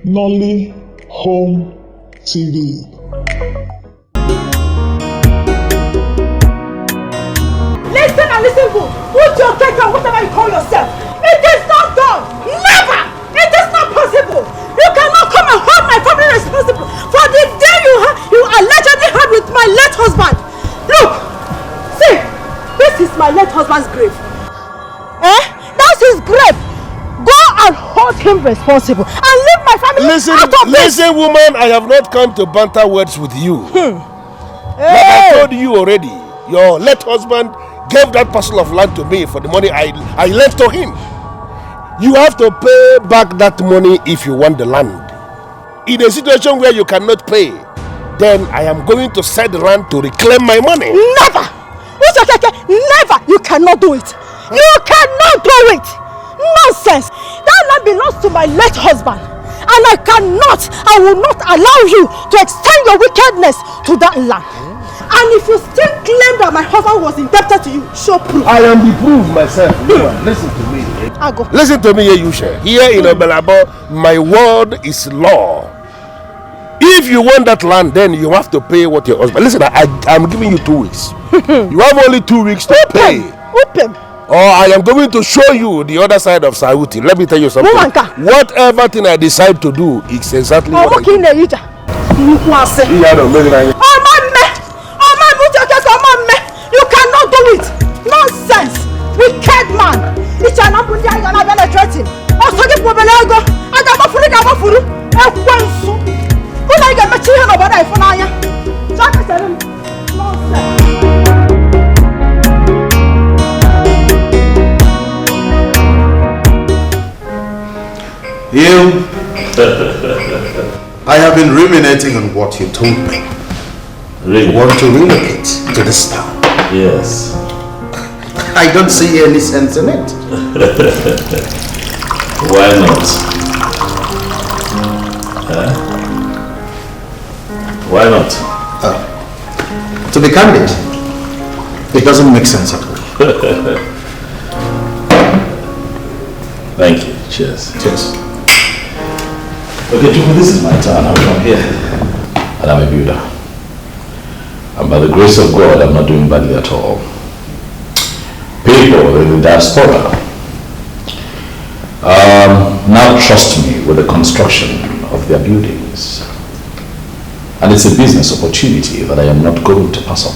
Home TV. Listen and listen good. Put your cake on whatever you call yourself. It is not done. Never. It is not possible. You cannot come and hold my family responsible for the day you allegedly had with my late husband. Look. See. This is my late husband's grave. That's his grave. Go and hold him responsible and leave my family out of this. Listen, woman, I have not come to banter words with you. Like I told you already, your late husband gave that parcel of land to me for the money I lent to him. You have to pay back that money if you want the land. In a situation where you cannot pay, then I am going to sell the land to reclaim my money. Never! Never! You cannot do it! You cannot do it! Nonsense! That land belongs to my late husband. And I will not allow you to extend your wickedness to that land. And if you still claim that my husband was indebted to you, show proof. I am the proof myself. Listen to me. Listen to me, Yusha. Here in Obelabo, my word is law. If you want that land, then you have to pay what your husband. Listen, I'm giving you 2 weeks. You have only 2 weeks to pay. Open. Or I am going to show you the other side of Sauti. Let me tell you something. Whatever thing I decide to do, it's exactly what I do. You cannot do it. Nonsense. Wicked man. You, I have been ruminating on what you told me. Really? You want to relocate to this town? Yes. I don't see any sense in it. Why not? Why not? To be candid, it doesn't make sense at all. Thank you. Cheers. Cheers. Okay, Chuku, this is my town. I'm from here. And I'm a builder. And by the grace of God, I'm not doing badly at all. People in the diaspora now trust me with the construction of their buildings. And it's a business opportunity that I am not going to pass up.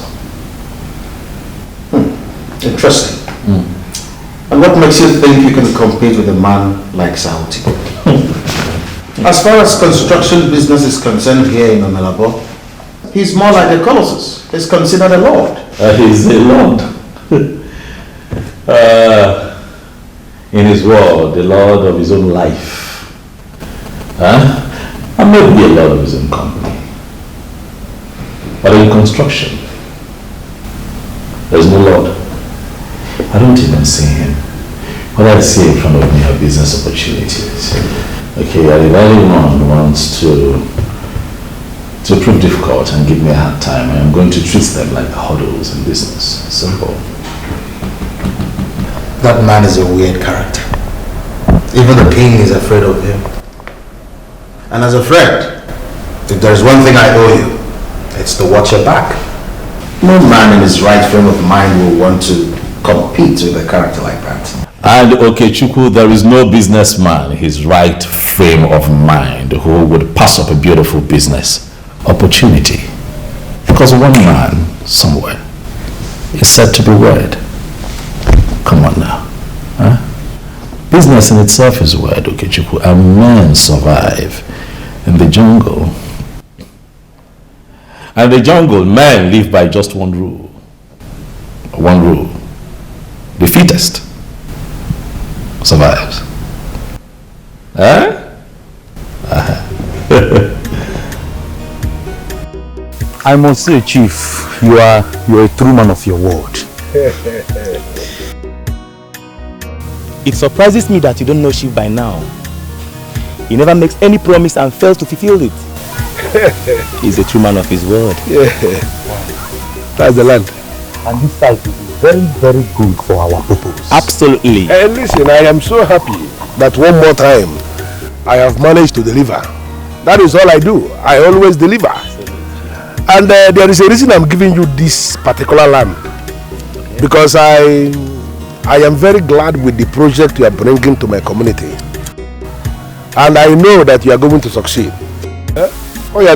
Interesting. And what makes you think you can compete with a man like Sauti? As far as construction business is concerned here in Omelabo, he's more like a colossus. He's considered a lord. He's a lord. In his world, the lord of his own life. And maybe a lord of his own company. But in construction, there's no lord. I don't even see him. What I see in front of me are business opportunities. Okay, and if anyone wants to prove difficult and give me a hard time, I am going to treat them like hurdles in business. Simple. That man is a weird character. Even the king is afraid of him. And as a friend, if there's one thing I owe you, it's to watch your back. No man in his right frame of mind will want to compete with a character like that. And okay, Chuku, there is no businessman in his right frame of mind who would pass up a beautiful business opportunity. Because one man somewhere is said to be word. Come on now. Business in itself is word, okay, Chuku, and men survive in the jungle. And the jungle, men live by just one rule. One rule. The fittest survives. I must say, Chief, you are a true man of your word. It surprises me that you don't know Chief by now. He never makes any promise and fails to fulfill it. He's a true man of his word. Yeah. That's the land. And this site will be very, very good for our purpose. Absolutely. Listen, I am so happy that one more time I have managed to deliver That is all I do. I always deliver. And there is a reason I'm giving you this particular land. Because I am very glad with the project you are bringing to my community. And I know that you are going to succeed. Oh, yeah,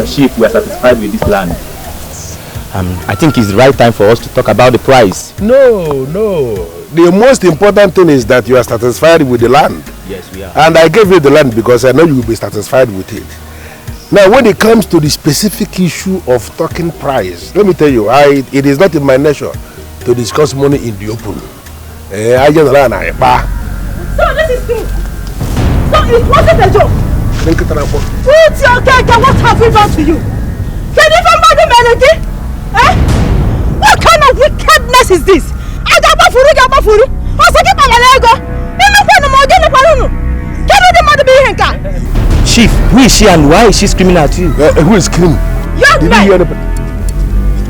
Chief, we are satisfied with this land. I think it's the right time for us to talk about the price. No. The most important thing is that you are satisfied with the land. Yes, we are. And I gave you the land because I know you will be satisfied with it. Now, when it comes to the specific issue of talking price, let me tell you, it is not in my nature to discuss money in the open. So this is true. So it wasn't a joke. What's your cake and what have we done to you? Can you even imagine anything? Eh? What kind of wickedness is this? Chief, who is she and why is she screaming at you? Who is screaming? Young man,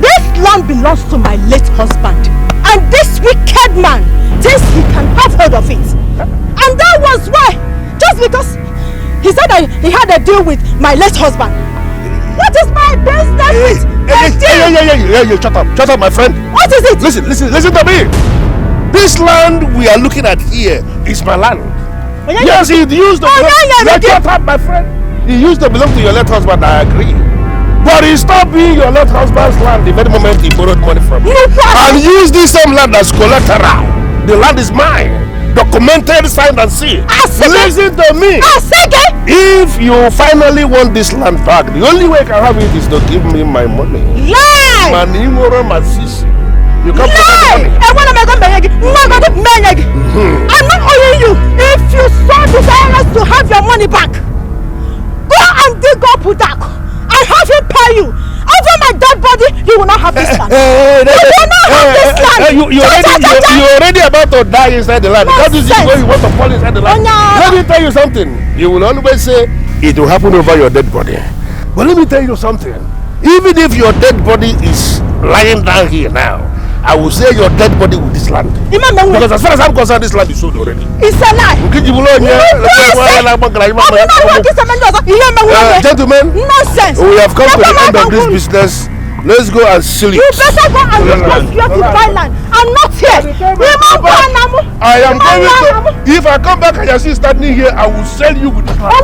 this land belongs to my late husband, and this wicked man thinks he can have hold of it. And that was why, just because he said that he had a deal with my late husband. What is my business with a deal? Shut up, my friend. What is it? Listen to me. This land we are looking at here is my land. Yes, it used to belong. Shut up, my friend. It used to belong to your late husband, I agree. But it stopped being your late husband's land the very moment he borrowed money from you. And use this same land as collateral. The land is mine. Documented, signed and sealed. Listen to me. If you finally want this land back, the only way I can have it is to give me my money. Lie! You can't lie! I'm not owing you. If you so desirous to have your money back, go and dig up Udak and have him pay you. Over my dead body, you will not have this land. You will not have this land. You're already about to die inside the land. That is why you want to fall inside the land. Let me tell you something. You will always say it will happen over your dead body. But let me tell you something. Even if your dead body is lying down here now, I will say your dead body with this land. Because as far as I'm concerned, this land is sold already. It's a lie. Gentlemen, nonsense. We have come to the end of this business. Let's go and seal it. You better go and look like you have to buy land. I'm not here. I am going to. If I come back and you see standing here, I will sell you with this land.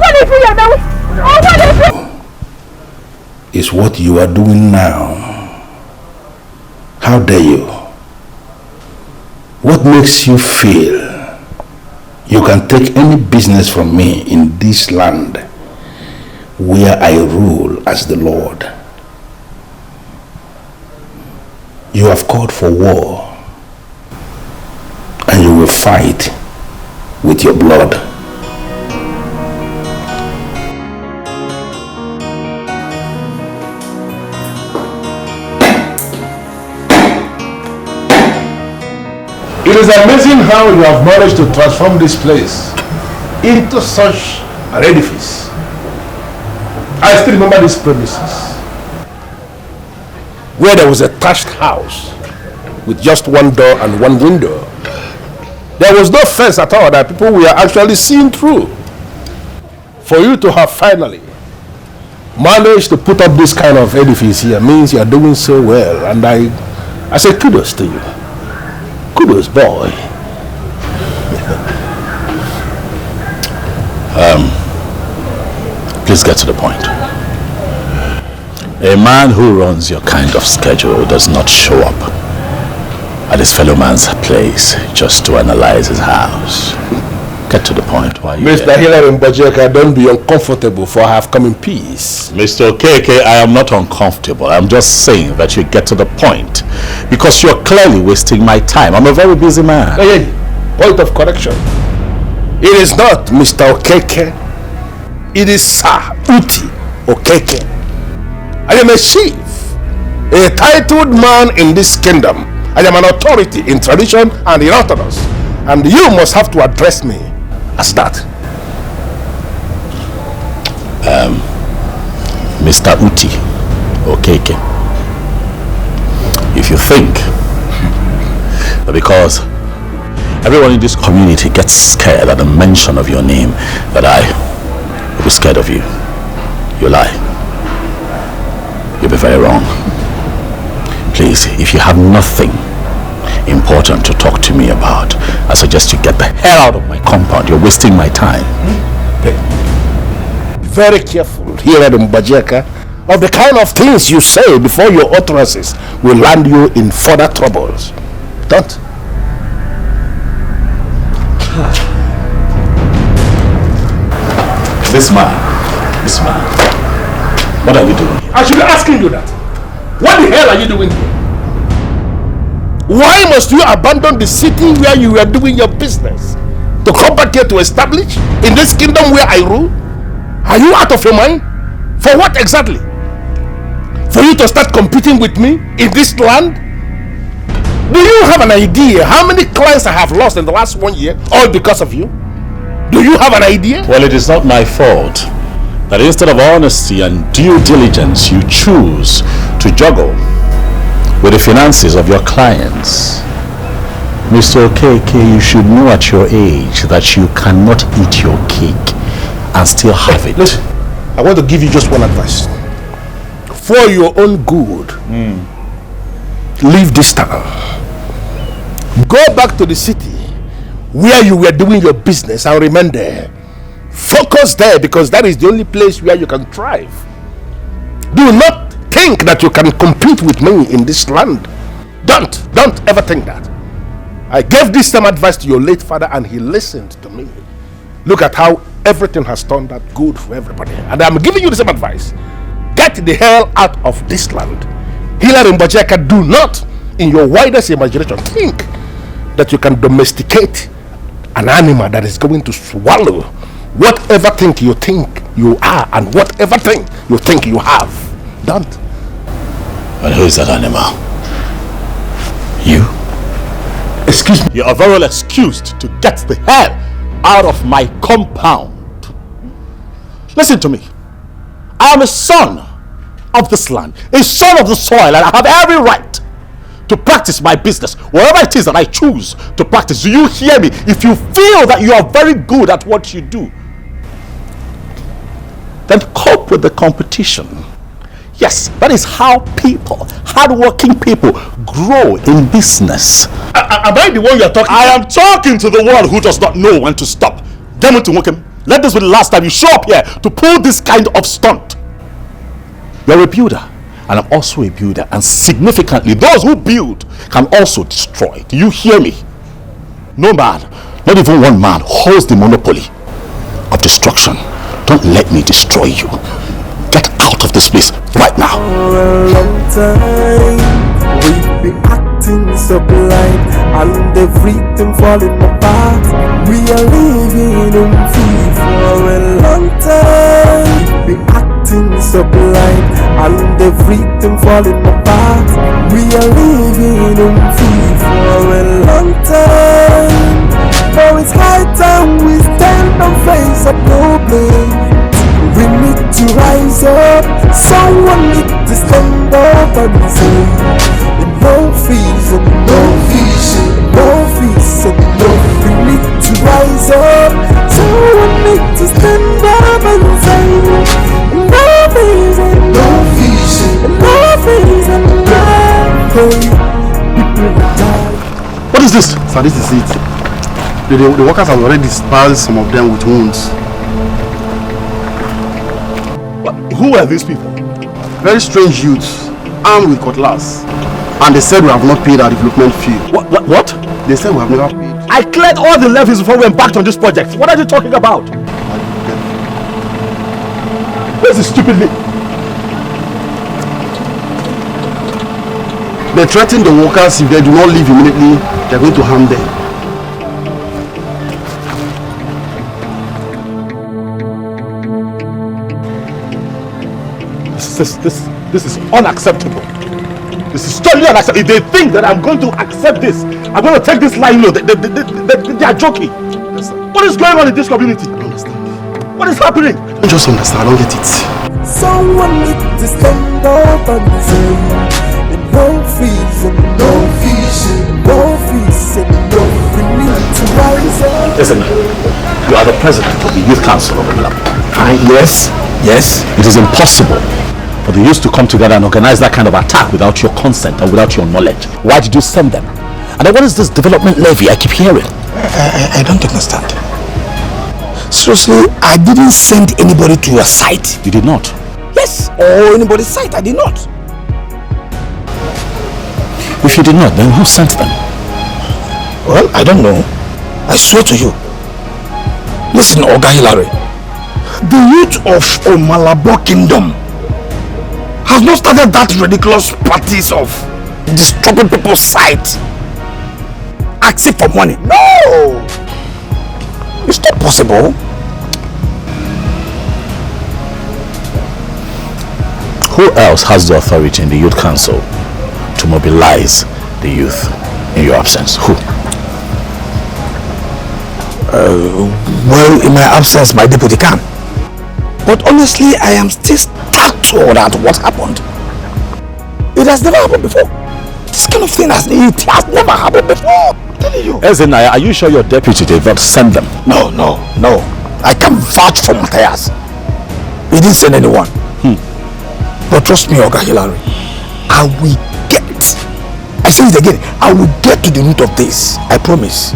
It's what you are doing now. How dare you? What makes you feel you can take any business from me in this land where I rule as the Lord? You have called for war, and you will fight with your blood. It is amazing how you have managed to transform this place into such an edifice. I still remember these premises where there was a thatched house with just one door and one window. There was no fence at all that people were actually seeing through. For you to have finally managed to put up this kind of edifice here means you are doing so well, and I say kudos to you. Kudos, boy. Please get to the point. A man who runs your kind of schedule does not show up at his fellow man's place just to analyze his house. Get to the point. Why Mr. Hilary Mbojeka, don't be uncomfortable, for I have come in peace. Mr. Okeke, I am not uncomfortable. I'm just saying that you get to the point, because you're clearly wasting my time. I'm a very busy man. Point of correction. It is not Mr. Okeke. It is Sir Uti Okeke. I am a chief, a titled man in this kingdom. I am an authority in tradition and in orthodox. And you must have to address me as that. Mr. Uti Okeke, if you think that because everyone in this community gets scared at the mention of your name that I will be scared of you, you lie. You'll be very wrong. Please, if you have nothing important to talk to me about, I suggest you get the hell out of my compound. You're wasting my time. Be very careful here at Mbajeka of the kind of things you say before your utterances will land you in further troubles. Don't. This man, what are you doing? I should be asking you that. What the hell are you doing here? Why must you abandon the city where you were doing your business to come back here to establish in this kingdom where I rule? Are you out of your mind? For what exactly? For you to start competing with me in this land? Do you have an idea how many clients I have lost in the last 1 year, all because of you? Do you have an idea? Well, it is not my fault that instead of honesty and due diligence, you choose to juggle with the finances of your clients. Mr. Okeke, you should know at your age that you cannot eat your cake and still have it. Listen, I want to give you just one advice. For your own good, leave this town. Go back to the city where you were doing your business and remain there. Focus there because that is the only place where you can thrive. Do not think that you can compete with me in this land. Don't ever think that. I gave this same advice to your late father and he listened to me. Look at how everything has turned out good for everybody. And I'm giving you the same advice. Get the hell out of this land. Hilary Mbajeka, do not, in your widest imagination, think that you can domesticate an animal that is going to swallow whatever thing you think you are and whatever thing you think you have. Don't. And who is that animal? You? Excuse me. You are very well excused to get the hell out of my compound. Listen to me. I am a son of this land, a son of the soil, and I have every right to practice my business, whatever it is that I choose to practice. Do you hear me? If you feel that you are very good at what you do, then cope with the competition. Yes, that is how people, hardworking people, grow in business. Am I the one you are talking to? I am talking to the one who does not know when to stop. Let this be the last time you show up here to pull this kind of stunt. You're a builder, and I'm also a builder, and significantly, those who build can also destroy. Do you hear me? No man, not even one man, holds the monopoly of destruction. Don't let me destroy you. Get out of this place right now. For a long time, we've been acting so blind, and everything falling apart. We are living in fear for a long time. We've been acting so blind, and everything falling apart. We are living in fear for a long time. Now it's high time we stand and face a problem. We need to rise up. Someone need to stand up and say, no fees, no fees, no fees, no. We need to rise up. Someone need to stand up and say, no fees, no fees, no fees, no. People die. What is this? Sir, this is it. The workers have already dispersed some of them with wounds. Who are these people? Very strange youths, armed with cutlass. And they said we have not paid our development fee. What? They said we have never paid. I cleared all the levies before we embarked on this project. What are you talking about? Where's the stupid me? They threaten the workers if they do not leave immediately, they're going to harm them. This is unacceptable. This is totally unacceptable. If they think that I'm going to accept this, I'm going to take this line, they are joking. What is going on in this community? I don't understand. What is happening? I don't just understand. I don't get it. Someone needs to stand up and say, no fees and no fees and no fees and no we need to rise up. Listen, you are the president of the Youth Council of Nollywood. Yes. It is impossible for the youth to come together and organize that kind of attack without your consent and without your knowledge. Why did you send them? And then what is this development levy I keep hearing? I don't understand. Seriously, I didn't send anybody to your site. You did not? Yes, or anybody's site. I did not. If you did not, then who sent them? Well, I don't know. I swear to you. Listen, Oga Hillary. The youth of Omalabo Kingdom has not started that ridiculous practice of disturbing people's sight, asking for money. No! It's not possible. Who else has the authority in the Youth Council to mobilize the youth in your absence? Who? Well, in my absence, my deputy can. But honestly, I am still startled at what happened. It has never happened before. This kind of thing has never happened before. I'm telling you. Ezenaya, are you sure your deputy did not send them? No. I can vouch for Matthias. He didn't send anyone. But trust me, Oga Hillary, I will get it. I say it again. I will get to the root of this. I promise.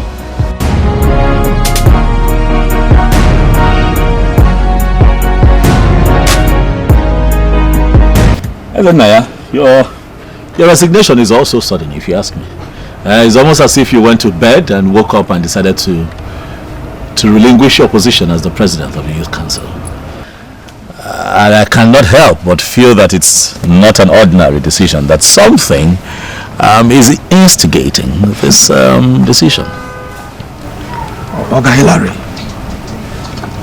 Ezenaya, your resignation is also sudden, if you ask me. It's almost as if you went to bed and woke up and decided to relinquish your position as the president of the Youth Council. And I cannot help but feel that it's not an ordinary decision, that something is instigating this decision. Oga Hillary,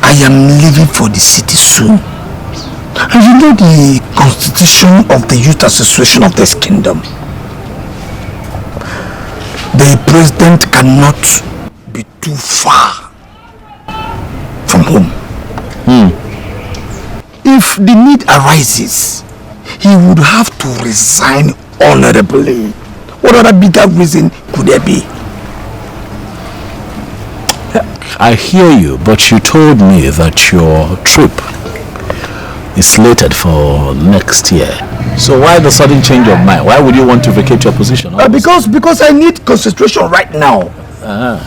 I am leaving for the city soon. And you know the constitution of the Youth Association of this kingdom. The president cannot be too far from home. If the need arises, he would have to resign honorably. What other bigger reason could there be? I hear you, but you told me that your trip is slated for next year. So why the sudden change of mind? Why would you want to vacate your position? Because I need concentration right now.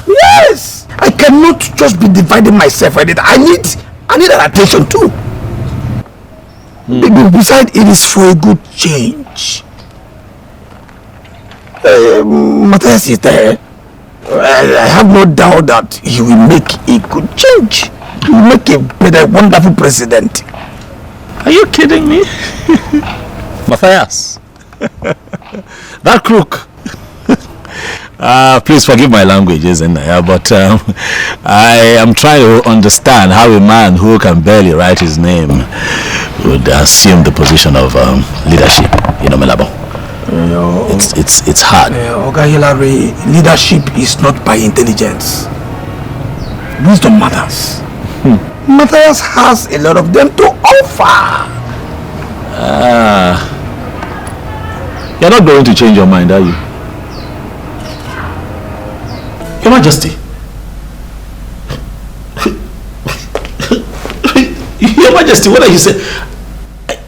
Yes! I cannot just be dividing myself. I need an attention too. Besides, it is for a good change. Matthias is there. I have no doubt that he will make a good change. He will make a better, wonderful president. Are you kidding me? Matthias? That crook. Please forgive my language, isn't it? But I am trying to understand how a man who can barely write his name would assume the position of leadership in Omelabo. It's hard. Oga Hillary, leadership is not by intelligence. Wisdom matters. Matthias has a lot of them to offer. You're not going to change your mind, are you? Your Majesty. Your Majesty, what are you saying?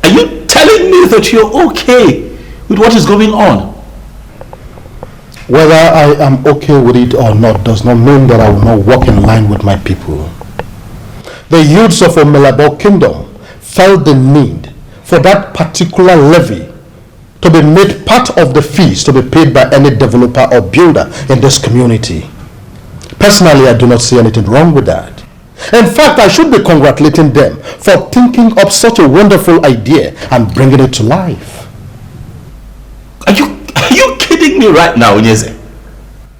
Are you telling me that you're okay with what is going on? Whether I am okay with it or not does not mean that I will not walk in line with my people. The youths of Omelabo Kingdom felt the need for that particular levy to be made part of the fees to be paid by any developer or builder in this community. Personally, I do not see anything wrong with that. In fact, I should be congratulating them for thinking up such a wonderful idea and bringing it to life. Are you kidding me right now, Onyeze?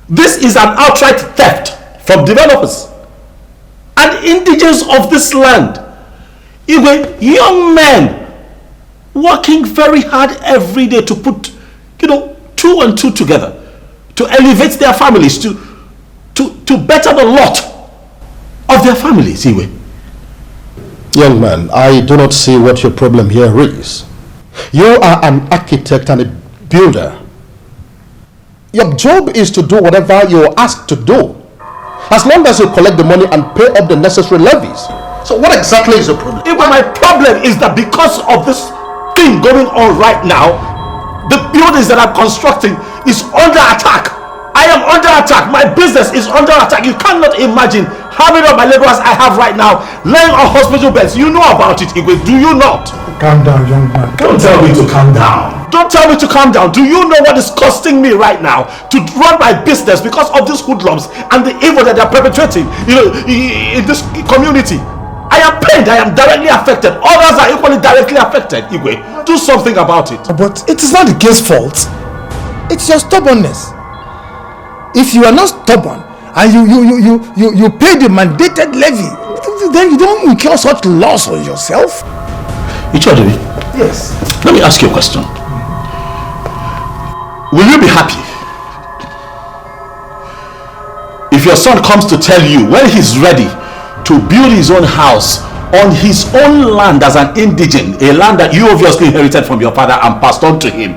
This is an outright theft from developers and indigenous of this land. Young men working very hard every day to put two and two together to elevate their families, to better the lot of their families, Iwe. Young man, I do not see what your problem here is. You are an architect and a builder. Your job is to do whatever you are asked to do, as long as you collect the money and pay up the necessary levies. So what exactly is the problem? My problem is that because of this thing going on right now, the buildings that I'm constructing is under attack. I am under attack. My business is under attack. You cannot imagine how many of my laborers I have right now laying on hospital beds. You know about it, Igwe. Do you not? Calm down, young man. Don't tell me to calm down. Don't tell me to calm down. Do you know what is costing me right now to run my business because of these hoodlums and the evil that they are perpetrating, in this community? I am pained. I am directly affected. Others are equally directly affected. Igwe, do something about it. But it is not the kid's fault. It's your stubbornness. If you are not stubborn and you pay the mandated levy, then you don't incur such loss on yourself. Ichodiri, yes. Let me ask you a question. Will you be happy if your son comes to tell you when he's ready to build his own house on his own land as an indigent, a land that you obviously inherited from your father and passed on to him,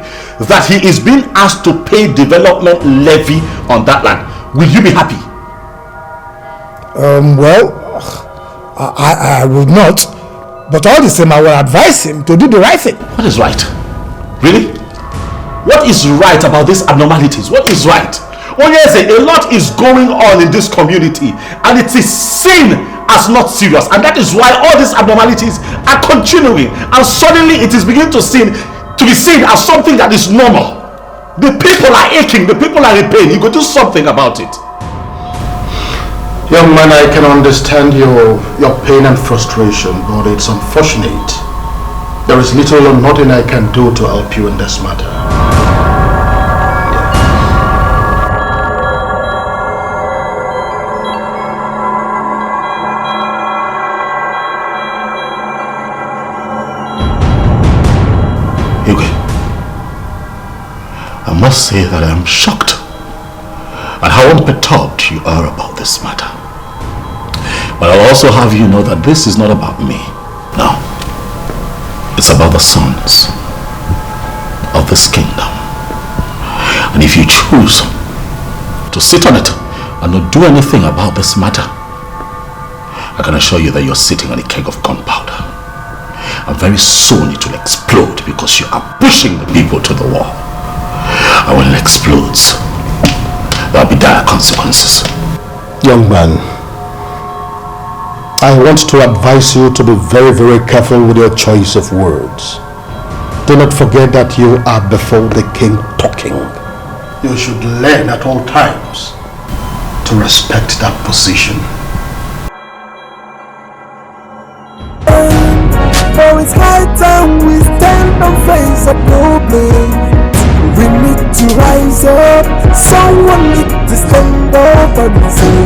that he is being asked to pay development levy on that land? Will you be happy? Well, I would not, but all the same I will advise him to do the right thing. What is right? Really? What is right about these abnormalities? What is right? Onyeze, a lot is going on in this community and it is seen as not serious, and that is why all these abnormalities are continuing, and suddenly it is beginning to be seen as something that is normal. The people are aching, the people are in pain. You could do something about it. Young man, I can understand your pain and frustration, but it's unfortunate. There is little or nothing I can do to help you in this matter. I must say that I am shocked at how unperturbed you are about this matter. But I'll also have you know that this is not about me. No. It's about the sons of this kingdom. And if you choose to sit on it and not do anything about this matter, I can assure you that you're sitting on a keg of gunpowder. And very soon it will explode because you are pushing the people to the wall. And when it explodes, there will be dire consequences. Young man, I want to advise you to be very, very careful with your choice of words. Do not forget that you are before the king talking. You should learn at all times to respect that position. Now it's high time we stand and face a problem. We need to rise up. Someone need to stand up and say,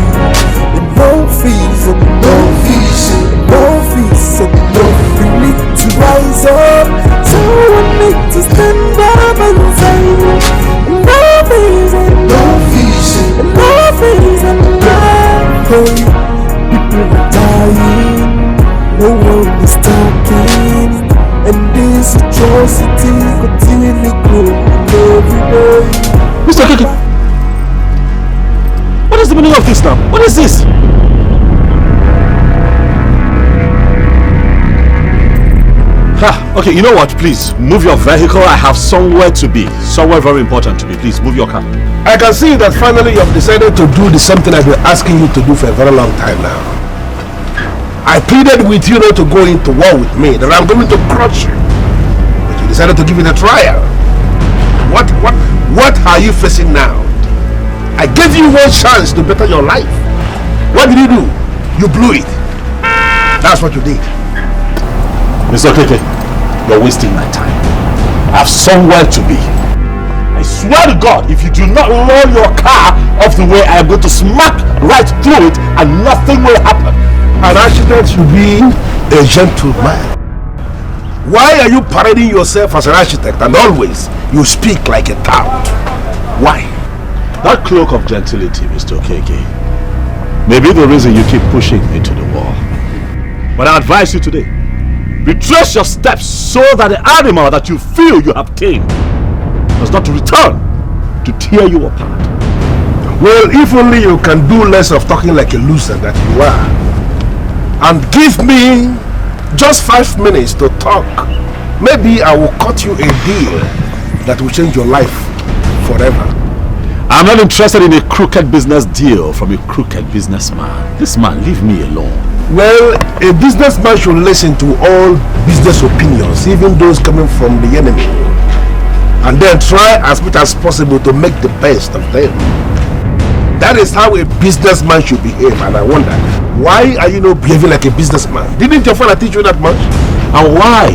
no fees, no fees, no fees, no. We need to rise up. Someone need to stand up and say, no fees, no fees, no fees, no. Hey, people are dying. No one is talking, and this atrocity continually growing every day. Mr. Keke, what is the meaning of this now? What is this? Okay, you know what? Please move your vehicle. I have somewhere to be, somewhere very important to be. Please move your car. I can see that finally you have decided to do something I've been asking you to do for a very long time now. I pleaded with you not to go into war with me, that I'm going to crush you. But you decided to give it a trial. What are you facing now? I gave you one chance to better your life. What did you do? You blew it. That's what you did. Mr. Keke, you're wasting my time. I have somewhere to be. I swear to God, if you do not lower your car off the way, I am going to smack right through it and nothing will happen. An accident should be a gentleman. Why are you parading yourself as an architect and always you speak like a tout? Why? That cloak of gentility, Mr. Okeke, may be the reason you keep pushing me to the wall. But I advise you today, retrace your steps so that the animal that you feel you have tamed does not return to tear you apart. Well, if only you can do less of talking like a loser that you are, and give me just 5 minutes to talk, maybe I will cut you a deal that will change your life forever. I'm not interested in a crooked business deal from a crooked businessman. This man, leave me alone. Well, a businessman should listen to all business opinions, even those coming from the enemy, and then try as much as possible to make the best of them. That is how a businessman should behave, and I wonder, why are you not behaving like a businessman? Didn't your father teach you that much? And why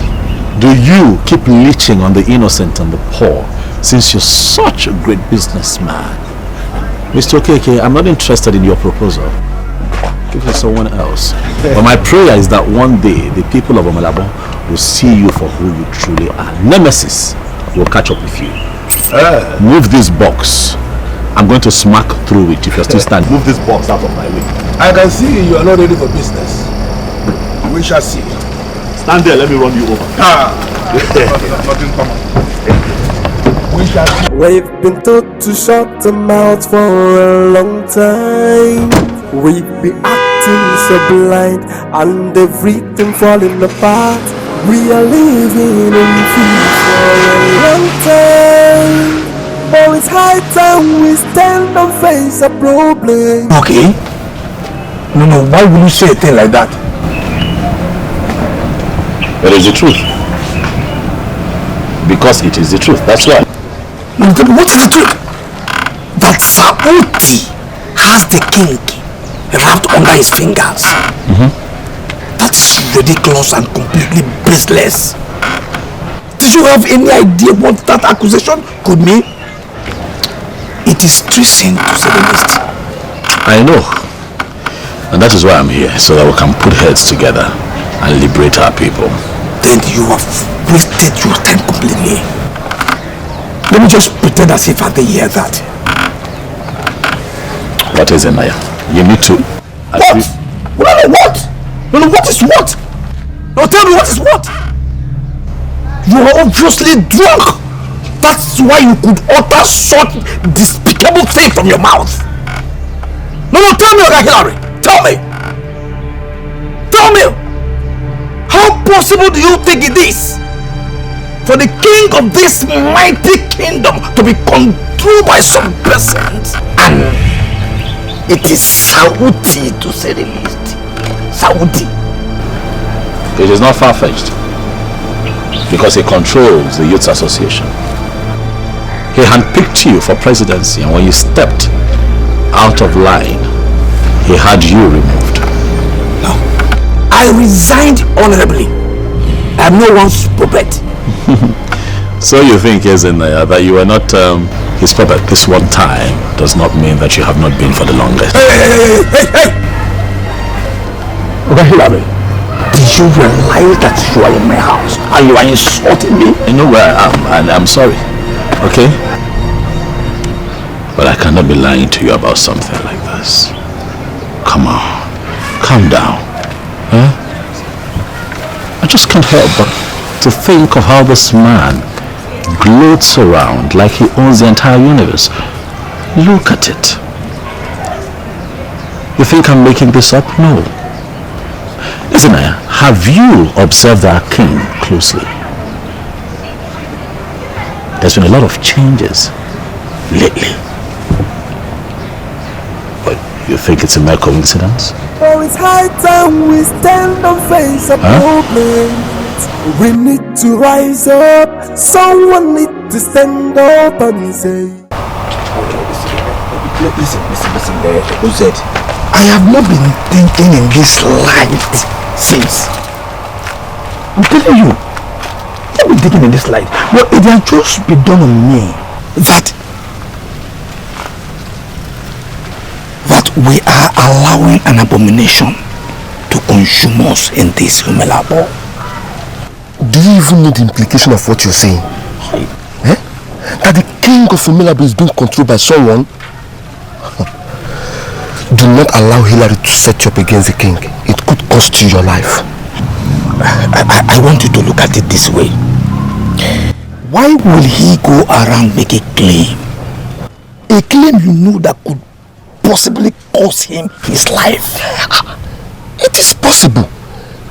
do you keep leeching on the innocent and the poor, since you're such a great businessman? Mr. Okeke, I'm not interested in your proposal. Give it to someone else. But my prayer is that one day the people of Omalabo will see you for who you truly are. Nemesis will catch up with you. Move this box. I'm going to smack through it if you're still standing. Move this box out of my way. I can see you are not ready for business. We shall see. Stand there, let me run you over. Nothing common. We shall see. We've been taught to shut the mouth for a long time. We've been acting so blind and everything falling apart. We are living in fear for a long time. But it's high time we stand and face a problem. Okay. No, why would you say a thing like that? It is the truth. Because it is the truth, that's why. No, what is the truth? That Saudi has the king wrapped under his fingers. That's ridiculous and completely baseless. Did you have any idea what that accusation could mean? It is treason, to say the least. I know. And that is why I'm here, so that we can put heads together and liberate our people. Then you have wasted your time completely. Let me just pretend as if I didn't hear that. What is it, Naya? You need to... What? What? No, what is what? No, tell me what is what? You are obviously drunk. That's why you could utter such despicable thing from your mouth. No, tell me, Oga Hillary. Tell me. Tell me. How possible do you think it is for the king of this mighty kingdom to be controlled by some persons? And it is Saudi, to say the least. Saudi. It is not far-fetched. Because he controls the Youth Association. He handpicked you for presidency, and when you stepped out of line, he had you removed. No. I resigned honorably. I am no one's puppet. So you think, Ezenaya, that you were not his puppet this one time does not mean that you have not been for the longest. Hey! Okay, Hillary, do you realize that you are in my house and you are insulting me? I know where I am, and I'm sorry. Okay? But I cannot be lying to you about something like this. Come on. Calm down. Huh? I just can't help but to think of how this man gloats around like he owns the entire universe. Look at it. You think I'm making this up? No. Listen, have you observed our king closely? There's been a lot of changes lately. But you think it's a mere coincidence? Oh, it's high time we stand and face a problem. We need to rise up. Someone need to stand up and say, Listen, OZ. I have not been thinking in this light since. I'm telling you. I've been thinking in this light. But it has just been done on me that we are allowing an abomination to consume us in this Umelabo. Do you even know the implication of what you're saying? Eh? That the king of Omilabo is being controlled by someone? Do not allow Hillary to set you up against the king. It could cost you your life. I want you to look at it this way. Why will he go around make a claim? A claim you know that could possibly cost him his life. It is possible.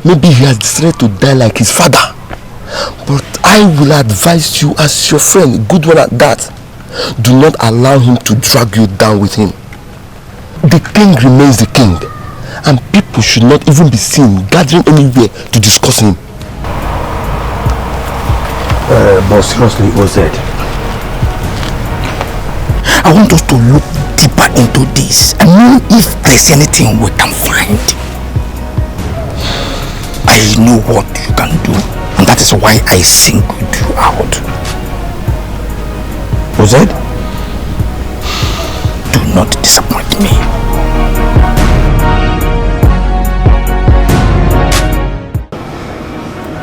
Maybe he has decided to die like his father. But I will advise you as your friend, a good one at that. Do not allow him to drag you down with him. The king remains the king. And people should not even be seen gathering anywhere to discuss him. But seriously, OZ, I want us to look deeper into this and know if there's anything we can find. I know what you can do, and that is why I singled you out. OZ, do not disappoint me.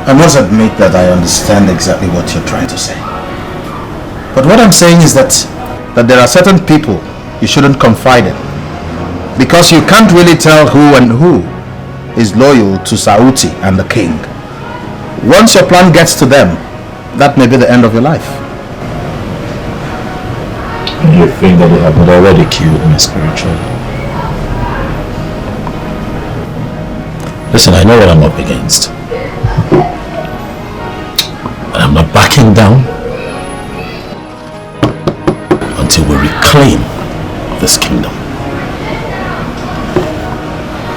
I must admit that I understand exactly what you're trying to say. But what I'm saying is that there are certain people you shouldn't confide in. Because you can't really tell who and who is loyal to Sauti and the king. Once your plan gets to them, that may be the end of your life. You think that they have not already killed me spiritually? Listen, I know what I'm up against. And I'm not backing down until we reclaim this kingdom.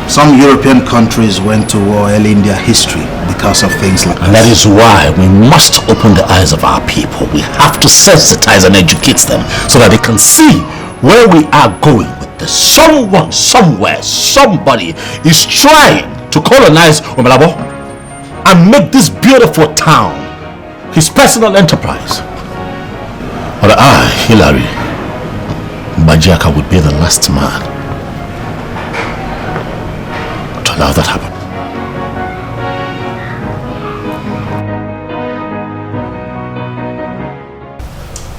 Some European countries went to war early in their history because of things like And that is why we must open the eyes of our people. We have to sensitize and educate them so that they can see where we are going with this. Someone, somewhere, somebody is trying to colonize Omilabo and make this beautiful town his personal enterprise. But I, Hillary Mbadiaka, would be the last man to allow that happen.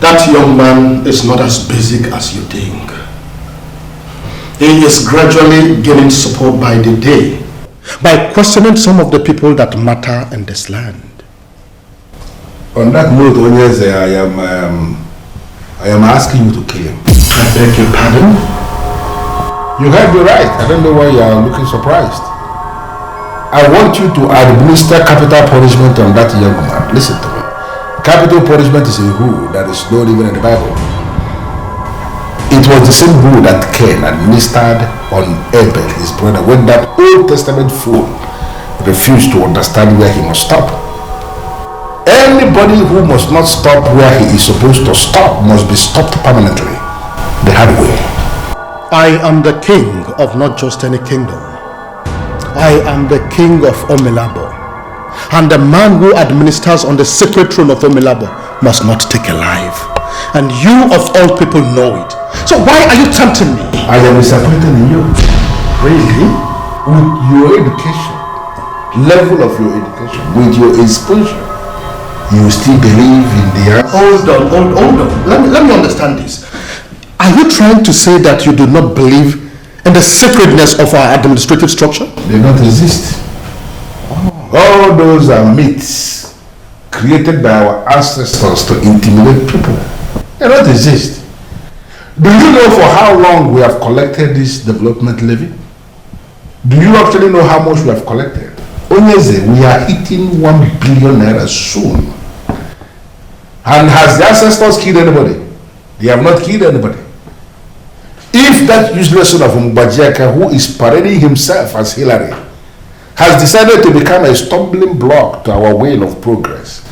That young man is not as basic as you think. He is gradually gaining support by the day by questioning some of the people that matter in this land. On that note, Onyeze, I am asking you to kill him. I beg your pardon? You heard me right. I don't know why you are looking surprised. I want you to administer capital punishment on that young man. Listen to me. Capital punishment is a rule that is not even in the Bible. It was the same rule that Cain administered on Abel, his brother, when that Old Testament fool refused to understand where he must stop. Anybody who must not stop where he is supposed to stop must be stopped permanently, the hard way. I am the king of not just any kingdom. I am the king of Omilabo. And the man who administers on the sacred throne of Omilabo must not take a life. And you of all people know it. So why are you tempting me? I am disappointed in you. Really? With your education, level of your education, with your exposure, you still believe in the answer? Hold on. Let me understand this. Are you trying to say that you do not believe in the sacredness of our administrative structure? They don't exist. All those are myths created by our ancestors to intimidate people. They don't exist. Do you know for how long we have collected this development levy? Do you actually know how much we have collected? Onyeze, we are hitting 1 billion naira soon. And has the ancestors killed anybody? They have not killed anybody. If that useless son of Mbadiaka, who is parading himself as Hillary, has decided to become a stumbling block to our way of progress,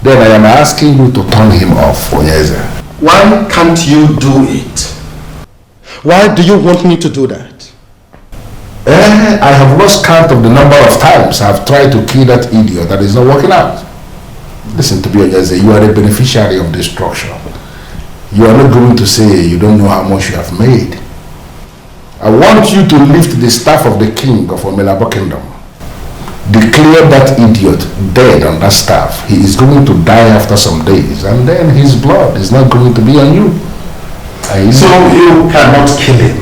then I am asking you to turn him off, Onyeze. Why can't you do it? Why do you want me to do that? I have lost count of the number of times I have tried to kill that idiot that is not working out. Listen to me, Onyeze, you are a beneficiary of this structure. You are not going to say you don't know how much you have made. I want you to lift the staff of the king of Omilabo Kingdom. declare that idiot dead on that staff, he is going to die after some days, and then his blood is not going to be on you. So you cannot kill him.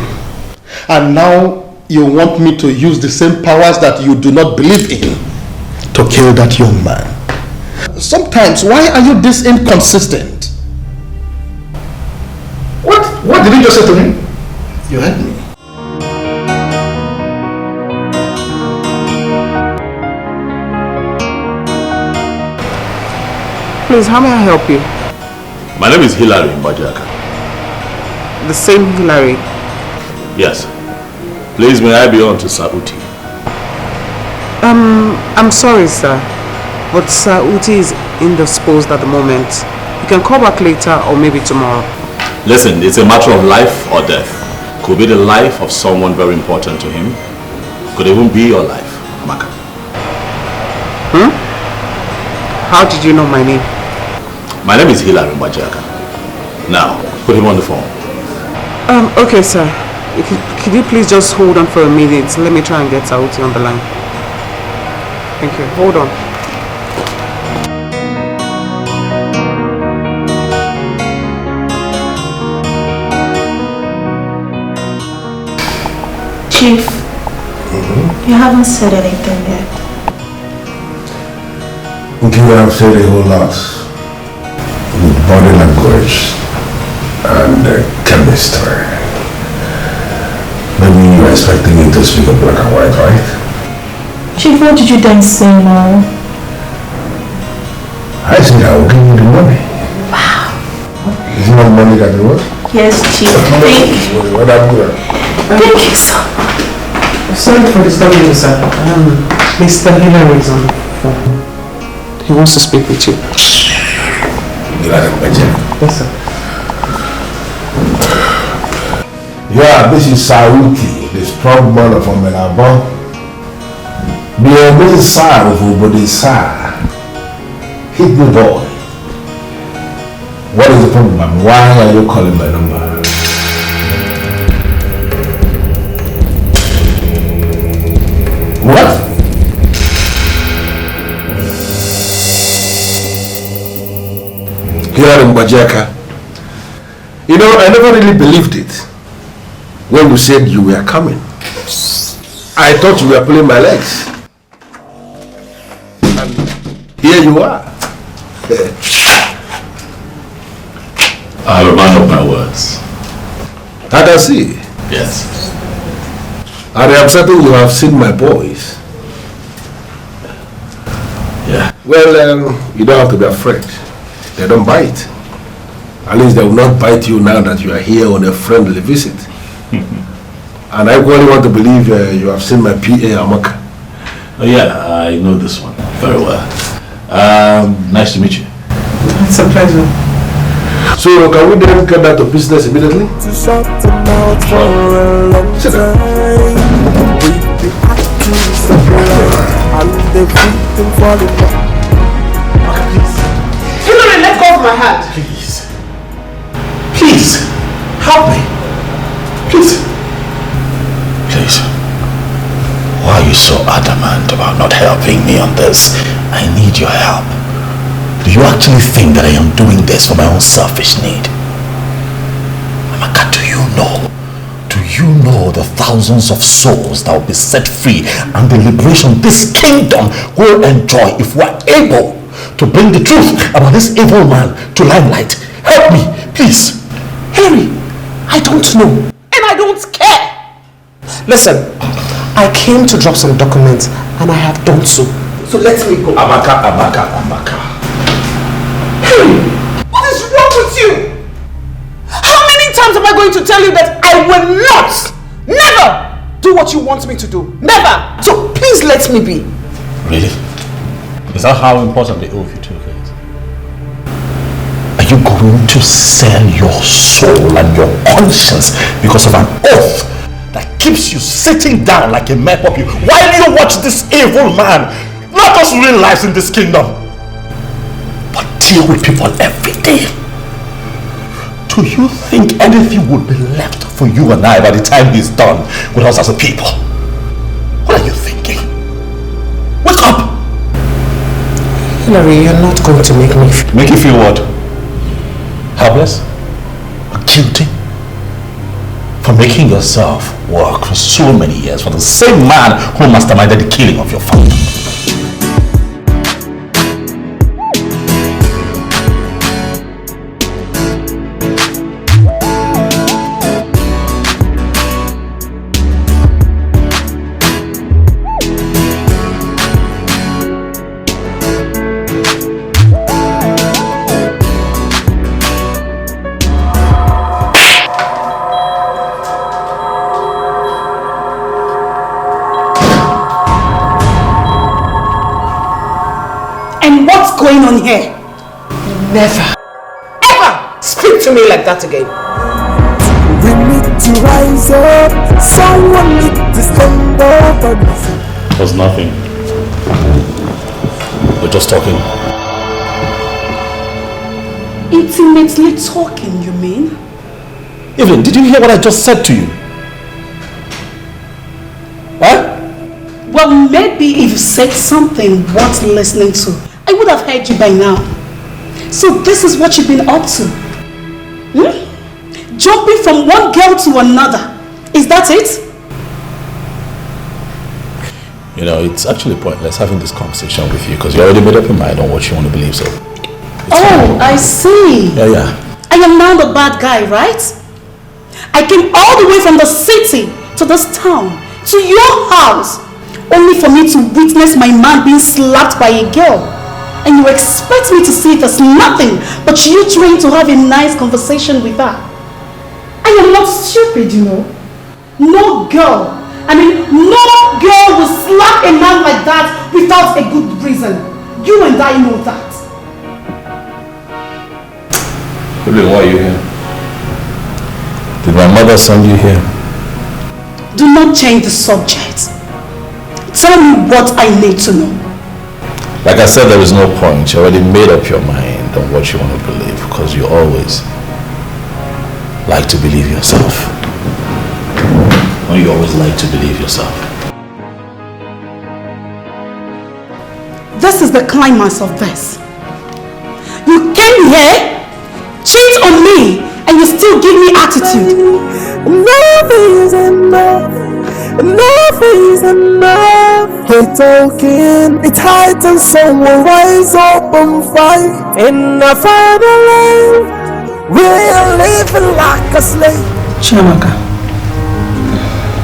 And now you want me to use the same powers that you do not believe in to kill that young man. Sometimes, why are you this inconsistent? What did you just say to me? You heard me. Please, how may I help you? My name is Hilary Mbajaka. The same Hilary? Yes. Please, may I be on to Sir Uti? I'm sorry, sir. But Sir Uti is indisposed at the moment. You can call back later or maybe tomorrow. Listen, it's a matter of life or death. Could be the life of someone very important to him. Could even be your life, Amaka. How did you know my name? My name is Hilary Mbajaka. Now, put him on the phone. Okay, sir. Could you please just hold on for a minute? Let me try and get Sir Uti on the line. Thank you. Hold on. Chief, you haven't said anything yet. Okay, I have said a whole lot with body language and chemistry. Maybe you're expecting me to speak in black and white, right? Chief, what did you then say now? I said I will give you the money. Wow. Isn't that money that it was? Yes, Chief. Thank you. What I'm doing? Thank you so much. Sorry for disturbing you, sir. Mr. Hilary is on the phone. He wants to speak with you. Yes, sir. Yeah, this is Sauti, the strong man from Melabo. Be a side of Ubodisa. Hit the boy. What is the problem? Why are you calling my number? What? Here in Mbajaka. You know, I never really believed it when you said you were coming. I thought you were pulling my legs. And here you are. I'm a man of my words. I can see. Yes. And I am certain you have seen my boys. Yeah. Well, you don't have to be afraid. They don't bite. At least they will not bite you now that you are here on a friendly visit. And I really want to believe you have seen my PA, Amaka. Oh yeah, I know this one very well. Nice to meet you. It's a pleasure. So can we then get down to business immediately? To shut them out for a long time. We've been acting separate and everything falling apart. Hilary, let go of my hand. Please. Please. Help me. Please. Please. Why are you so adamant about not helping me on this? I need your help. Do you actually think that I am doing this for my own selfish need? Amaka, do you know the thousands of souls that will be set free and the liberation this kingdom will enjoy if we are able to bring the truth about this evil man to limelight? Help me, please. Harry, I don't know. And I don't care. Listen, I came to drop some documents and I have done so. So let me go. Amaka. Harry, what is wrong with you? How many times am I going to tell you that I will not, never do what you want me to do? Never. So please let me be. Really? Is that how important the oath you took is? Are you going to sell your soul and your conscience because of an oath that keeps you sitting down like a mad puppy while you watch this evil man not just ruin lives in this kingdom, but deal with people every day? Do you think anything would be left for you and I by the time he's done with us as a people? What are you thinking? Wake Hilary, you're not going to make me... Make you feel what? Helpless? Guilty? For making yourself work for so many years for the same man who masterminded the killing of your father. Going on here? Never, ever speak to me like that again. We need to rise up. Someone need to stand up. It was nothing. We're just talking. Intimately talking, you mean? Evelyn, did you hear what I just said to you? Huh? Well, maybe if you said something worth listening to, I would have heard you by now. So this is what you've been up to? Jumping from one girl to another. Is that it? You know, it's actually pointless having this conversation with you because you already made up your mind on what you want to believe, so... I see. Yeah. I am now the bad guy, right? I came all the way from the city to this town, to your house, only for me to witness my man being slapped by a girl. And you expect me to see it as nothing but you trying to have a nice conversation with her. I am not stupid, you know. No girl will slap a man like that without a good reason. You and I know that. Evelyn, why are you here? Did my mother send you here? Do not change the subject. Tell me what I need to know. Like I said, there is no point. You already made up your mind on what you want to believe because you always like to believe yourself. Or you always like to believe yourself. This is the climax of this. You came here, cheat on me, and you still give me attitude. Enough is enough. Enough is enough. We're talking. It's high time someone rise up and fight. In a fatherland, we're living like a slave. Chiamaka,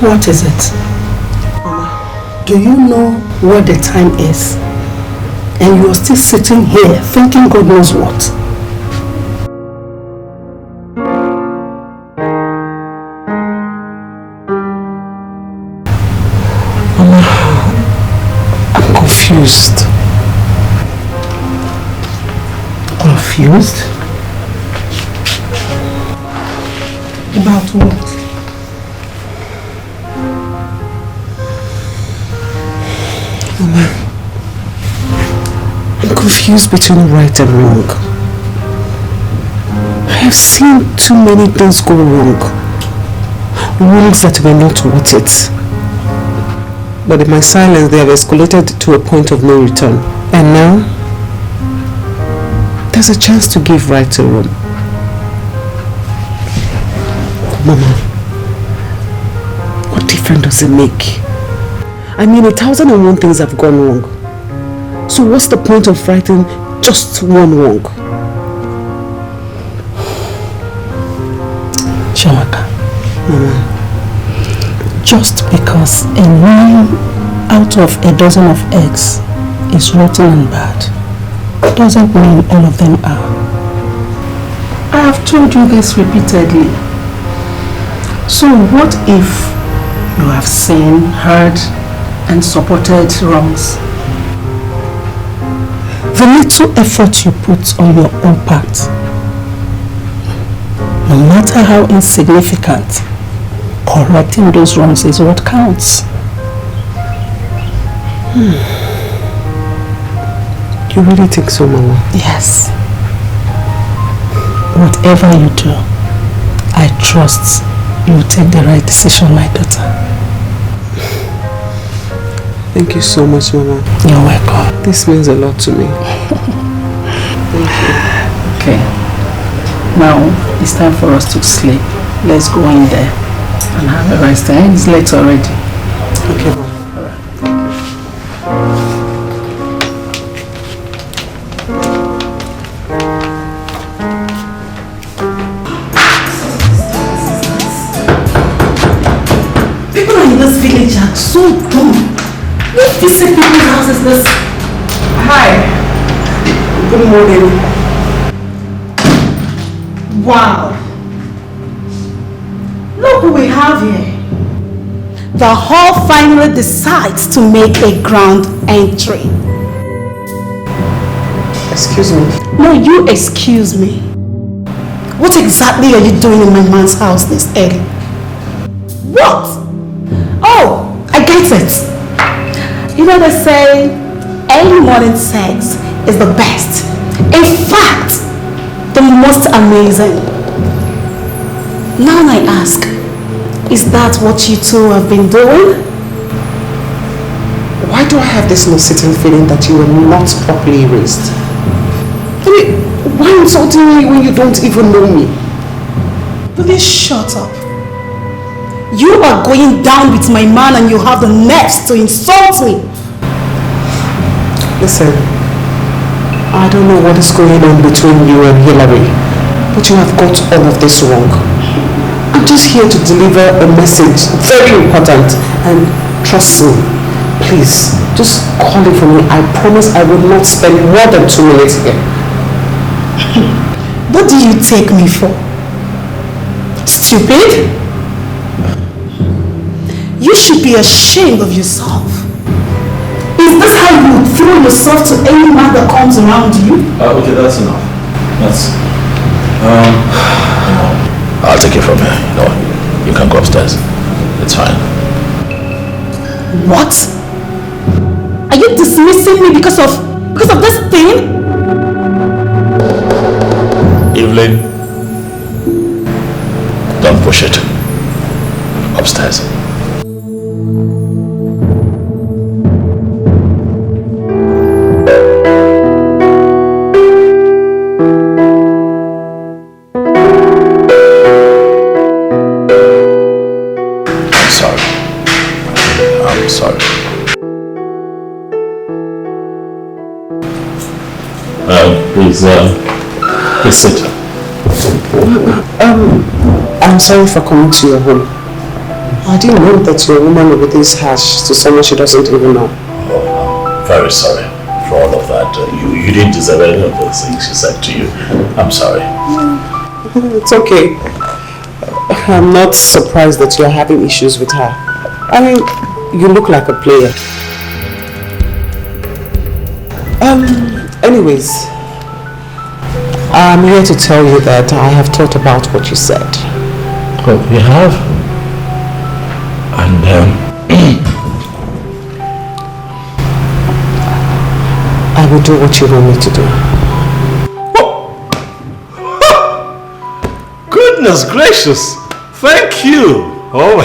what is it? Mama, do you know what the time is? And you are still sitting here thinking God knows what? Confused. Confused? About what? Mama, I'm confused between right and wrong. I have seen too many things go wrong. Wrongs that were not worth it. But in my silence, they have escalated to a point of no return. And now, there's a chance to give right a wrong. Mama, what difference does it make? I mean, 1,001 things have gone wrong. So what's the point of righting just one wrong? Chiamaka, Mama, just because a 9 out of a dozen of eggs is rotten and bad doesn't mean all of them are. I have told you this repeatedly. So what if you have seen, heard, and supported wrongs? The little effort you put on your own part, no matter how insignificant, correcting those wrongs is what counts. You really think so, Mama? Yes. Whatever you do, I trust you will take the right decision, my daughter. Thank you so much, Mama. You're welcome. This means a lot to me. Thank you. Okay. Now, it's time for us to sleep. Let's go in there and have a rest. It's late already. Okay, Mama. Village are so dumb. What visit people's house is this? Hi. Good morning. Wow. Look who we have here. The hall finally decides to make a grand entry. Excuse me. No, you excuse me. What exactly are you doing in my man's house this early? What? Oh, I get it. You know they say early morning sex is the best. In fact, the most amazing. Now I ask, is that what you two have been doing? Why do I have this no-sitting feeling that you were not properly raised? I mean, why insulting me when you don't even know me? Will you shut up? You are going down with my man and you have the nerves to insult me. Listen, I don't know what is going on between you and Hillary, but you have got all of this wrong. I'm just here to deliver a message, very important, and trust me, please, just call it for me. I promise I will not spend more than 2 minutes here. What do you take me for? Stupid? You should be ashamed of yourself. Is this how you throw yourself to any man that comes around you? Okay, that's enough. I'll take it from here. You can go upstairs. It's fine. What? Are you dismissing me because of this thing? Evelyn, don't push it. Upstairs. Please sit. I'm sorry for coming to your home. I didn't know that you're a woman with this harsh to someone she doesn't even know. Oh, I'm very sorry for all of that. You didn't deserve any of those things she said to you. I'm sorry. It's okay. I'm not surprised that you're having issues with her. I mean, you look like a player. Anyways, I'm here to tell you that I have thought about what you said. Oh, you have? And I will do what you want me to do. Goodness gracious! Thank you! Oh,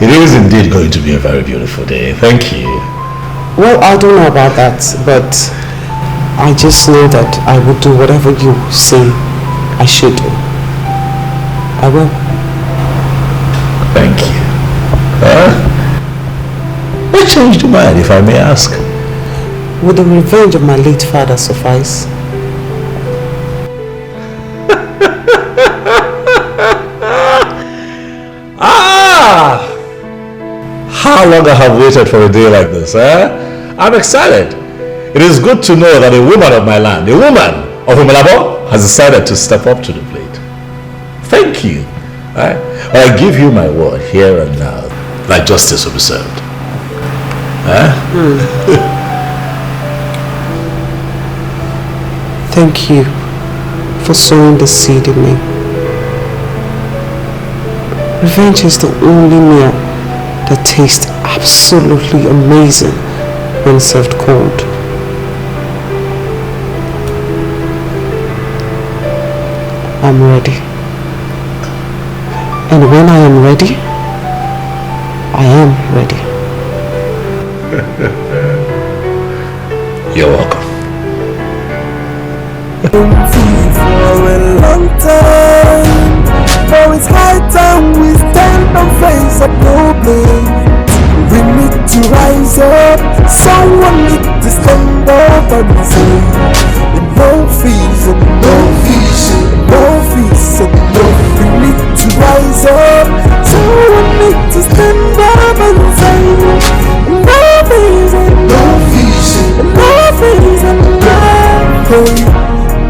it is indeed going to be a very beautiful day. Thank you. Well, I don't know about that, but I just know that I will do whatever you say I should do. I will. Thank you. What changed your mind, if I may ask? Would the revenge of my late father suffice? How long I have waited for a day like this, I'm excited. It is good to know that a woman of my land, a woman of Umalabo, has decided to step up to the plate. Thank you. I give you my word here and now, like justice will be served. Thank you for sowing the seed in me. Revenge is the only meal that tastes absolutely amazing when served cold. I'm ready. And when I am ready, I am ready. You're welcome. For a long time, for it's high time we stand and face a problem. We need to rise up, someone need to stand up and say, no fees and no fees and no fees and no. We need to rise up, someone need to stand up and say, no fees and no fees and no fees and no.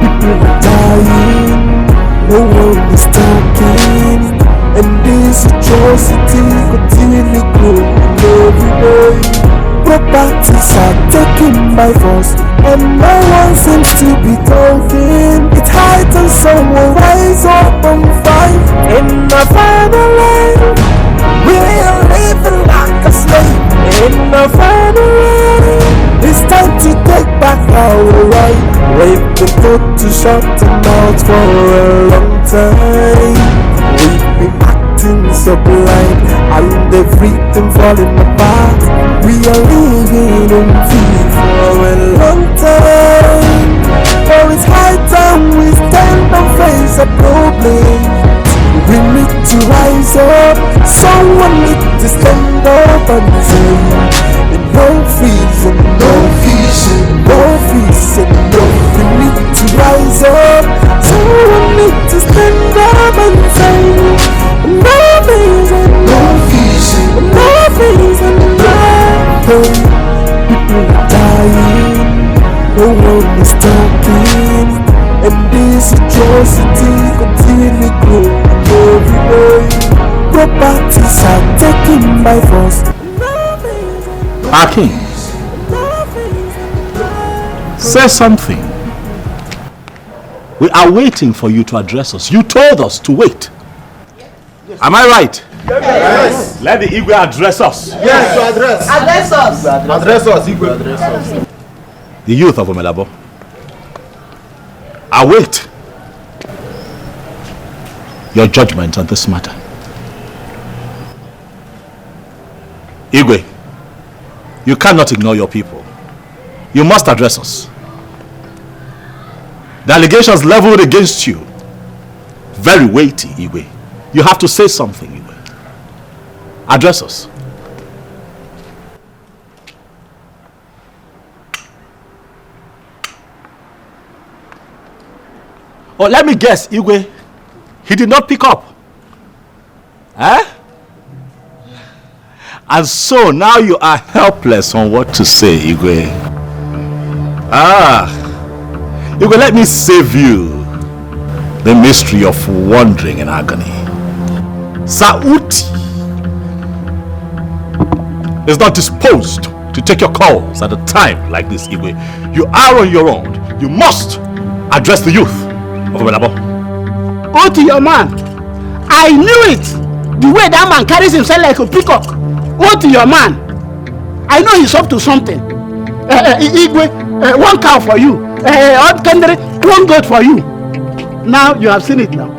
People are dying, no one is talking, and this atrocity continually growing every day. Properties are taken by force, and no one seems to be talking. It's high time someone rise up and fight. In the final line, we are living like a slave. In the final line, it's time to take back our right. We've been told to shut our mouths for a long time. We've been acting so blind, and everything falling apart. We are living in fear for a long time. For it's high time we stand and face a problem. We need to rise up, someone need to stand up and say, no fees and no fees and no fees and no. We need to rise up, someone need to stand up and say, no fees and no fees and no fees and no. People are dying, no one is talking, and this atrocity continually growing every day. Properties are taken by force. King, say something. We are waiting for you to address us. You told us to wait. Am I right? Yes. Let the Igwe address us. Yes, to address. Address us. Address us, Igwe. Address us. The youth of Omelabo, await your judgment on this matter. Igwe, you cannot ignore your people. You must address us. The allegations leveled against you, very weighty, Igwe. You have to say something, Igwe. Address us. Oh, let me guess, Igwe. He did not pick up. Eh? And so now you are helpless on what to say, Igwe. Igwe, let me save you the mystery of wandering in agony. Sauti is not disposed to take your calls at a time like this, Igwe. You are on your own. You must address the youth of Omelabo. Oti, your man. I knew it. The way that man carries himself like a peacock. Oti, your man. I know he's up to something. Igwe, one cow for you. One goat for you. Now you have seen it now.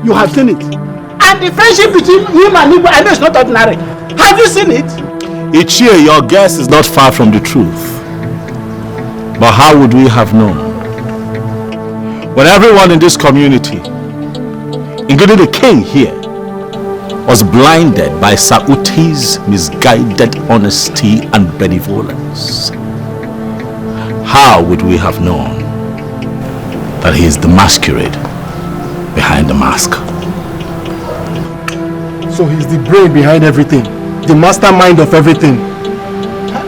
You have seen it. And the friendship between him and Igwe, I know it's not ordinary. Have you seen it? CHA, your guess is not far from the truth. But how would we have known? When everyone in this community, including the king here, was blinded by Sauti's misguided honesty and benevolence. How would we have known that he is the masquerade behind the mask? So he's the brain behind everything, the mastermind of everything.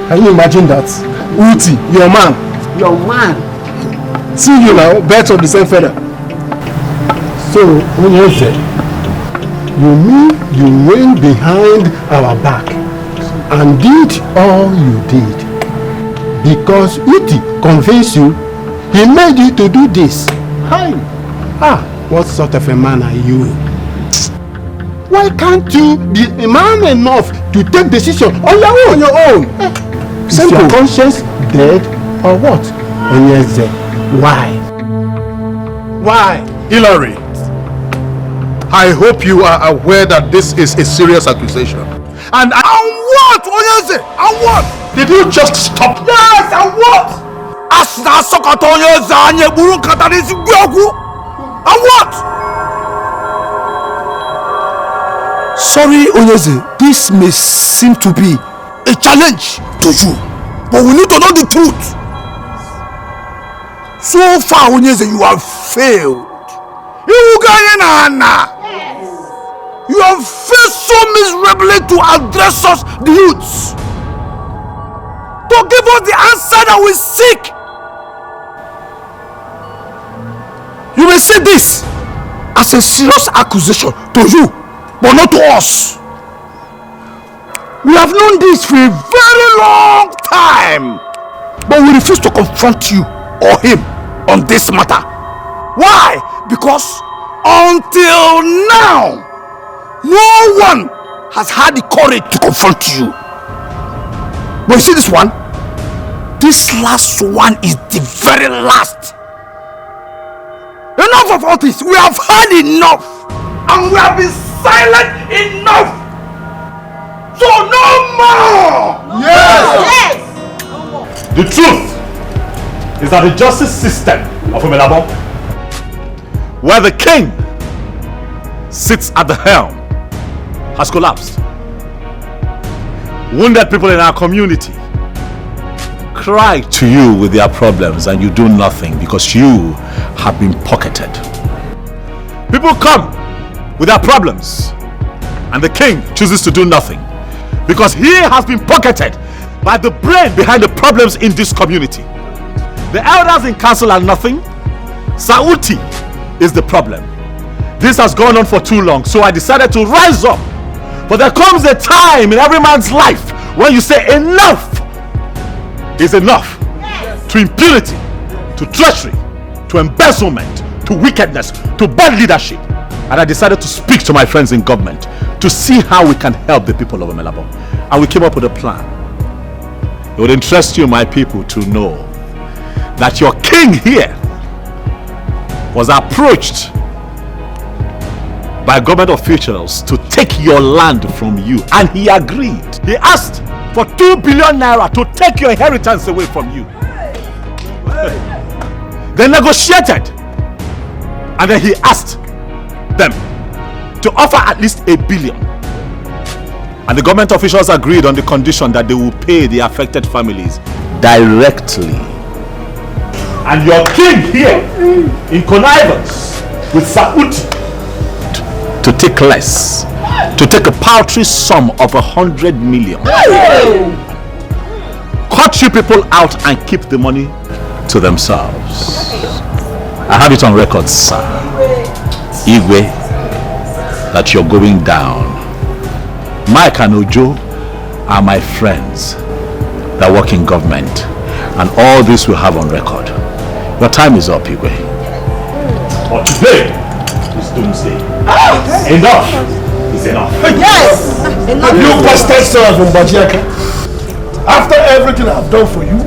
Can you imagine that? Uti, your man. Your man. See you now, birds of the same feather. So, Onyeze, you mean you went behind our back and did all you did because Uti convinced you, he made you to do this? Hi. What sort of a man are you? Why can't you be a man enough to take decision on your own? Is your conscience dead or what? Onyeze, why? Why? Hillary, I hope you are aware that this is a serious accusation. And what, Onyeze? And what? Did you just stop? Yes, and what? Asna Sokoto Onyeze anye buru katanisi gyogu. And what? Sorry, Onyeze, this may seem to be a challenge to you, but we need to know the truth. So far, Onyeze, you have failed. You have failed so miserably to address us, the youths, to give us the answer that we seek. You may say this as a serious accusation to you, but not to us. We have known this for a very long time, but we refuse to confront you or him on this matter. Why? Because until now, no one has had the courage to confront you. But you see this one? This last one is the very last. Enough of all this. We have had enough. And we have been silent enough. So no more. Yes. The truth is that the justice system of Omelabo, where the king sits at the helm, has collapsed. Wounded people in our community cry to you with their problems and you do nothing because you have been pocketed. People come with their problems and the king chooses to do nothing because he has been pocketed by the brain behind the problems in this community. The elders in council are nothing. Sauti is the problem. This has gone on for too long, so I decided to rise up. But there comes a time in every man's life when you say enough is enough. Yes. To impunity, to treachery, to embezzlement, to wickedness, to bad leadership. And I decided to speak to my friends in government to see how we can help the people of Omelabo. And we came up with a plan. It would interest you, my people, to know that your king here was approached by government officials to take your land from you, and he agreed. He asked for 2 billion naira to take your inheritance away from you. They negotiated, and then he asked them to offer at least 1 billion, and the government officials agreed on the condition that they will pay the affected families directly. And your king here, in connivance with Sauti, to take less, to take a paltry sum of 100 million. Cut you people out and keep the money to themselves. I have it on record, sir, Igwe, that you're going down. Mike and Ojo are my friends that work in government, and all this we have on record. Your time is up, Igwe. But today is doomsday. Enough is enough. Yes! Enough. You bastard son from Bajiaka. After everything I've done for you,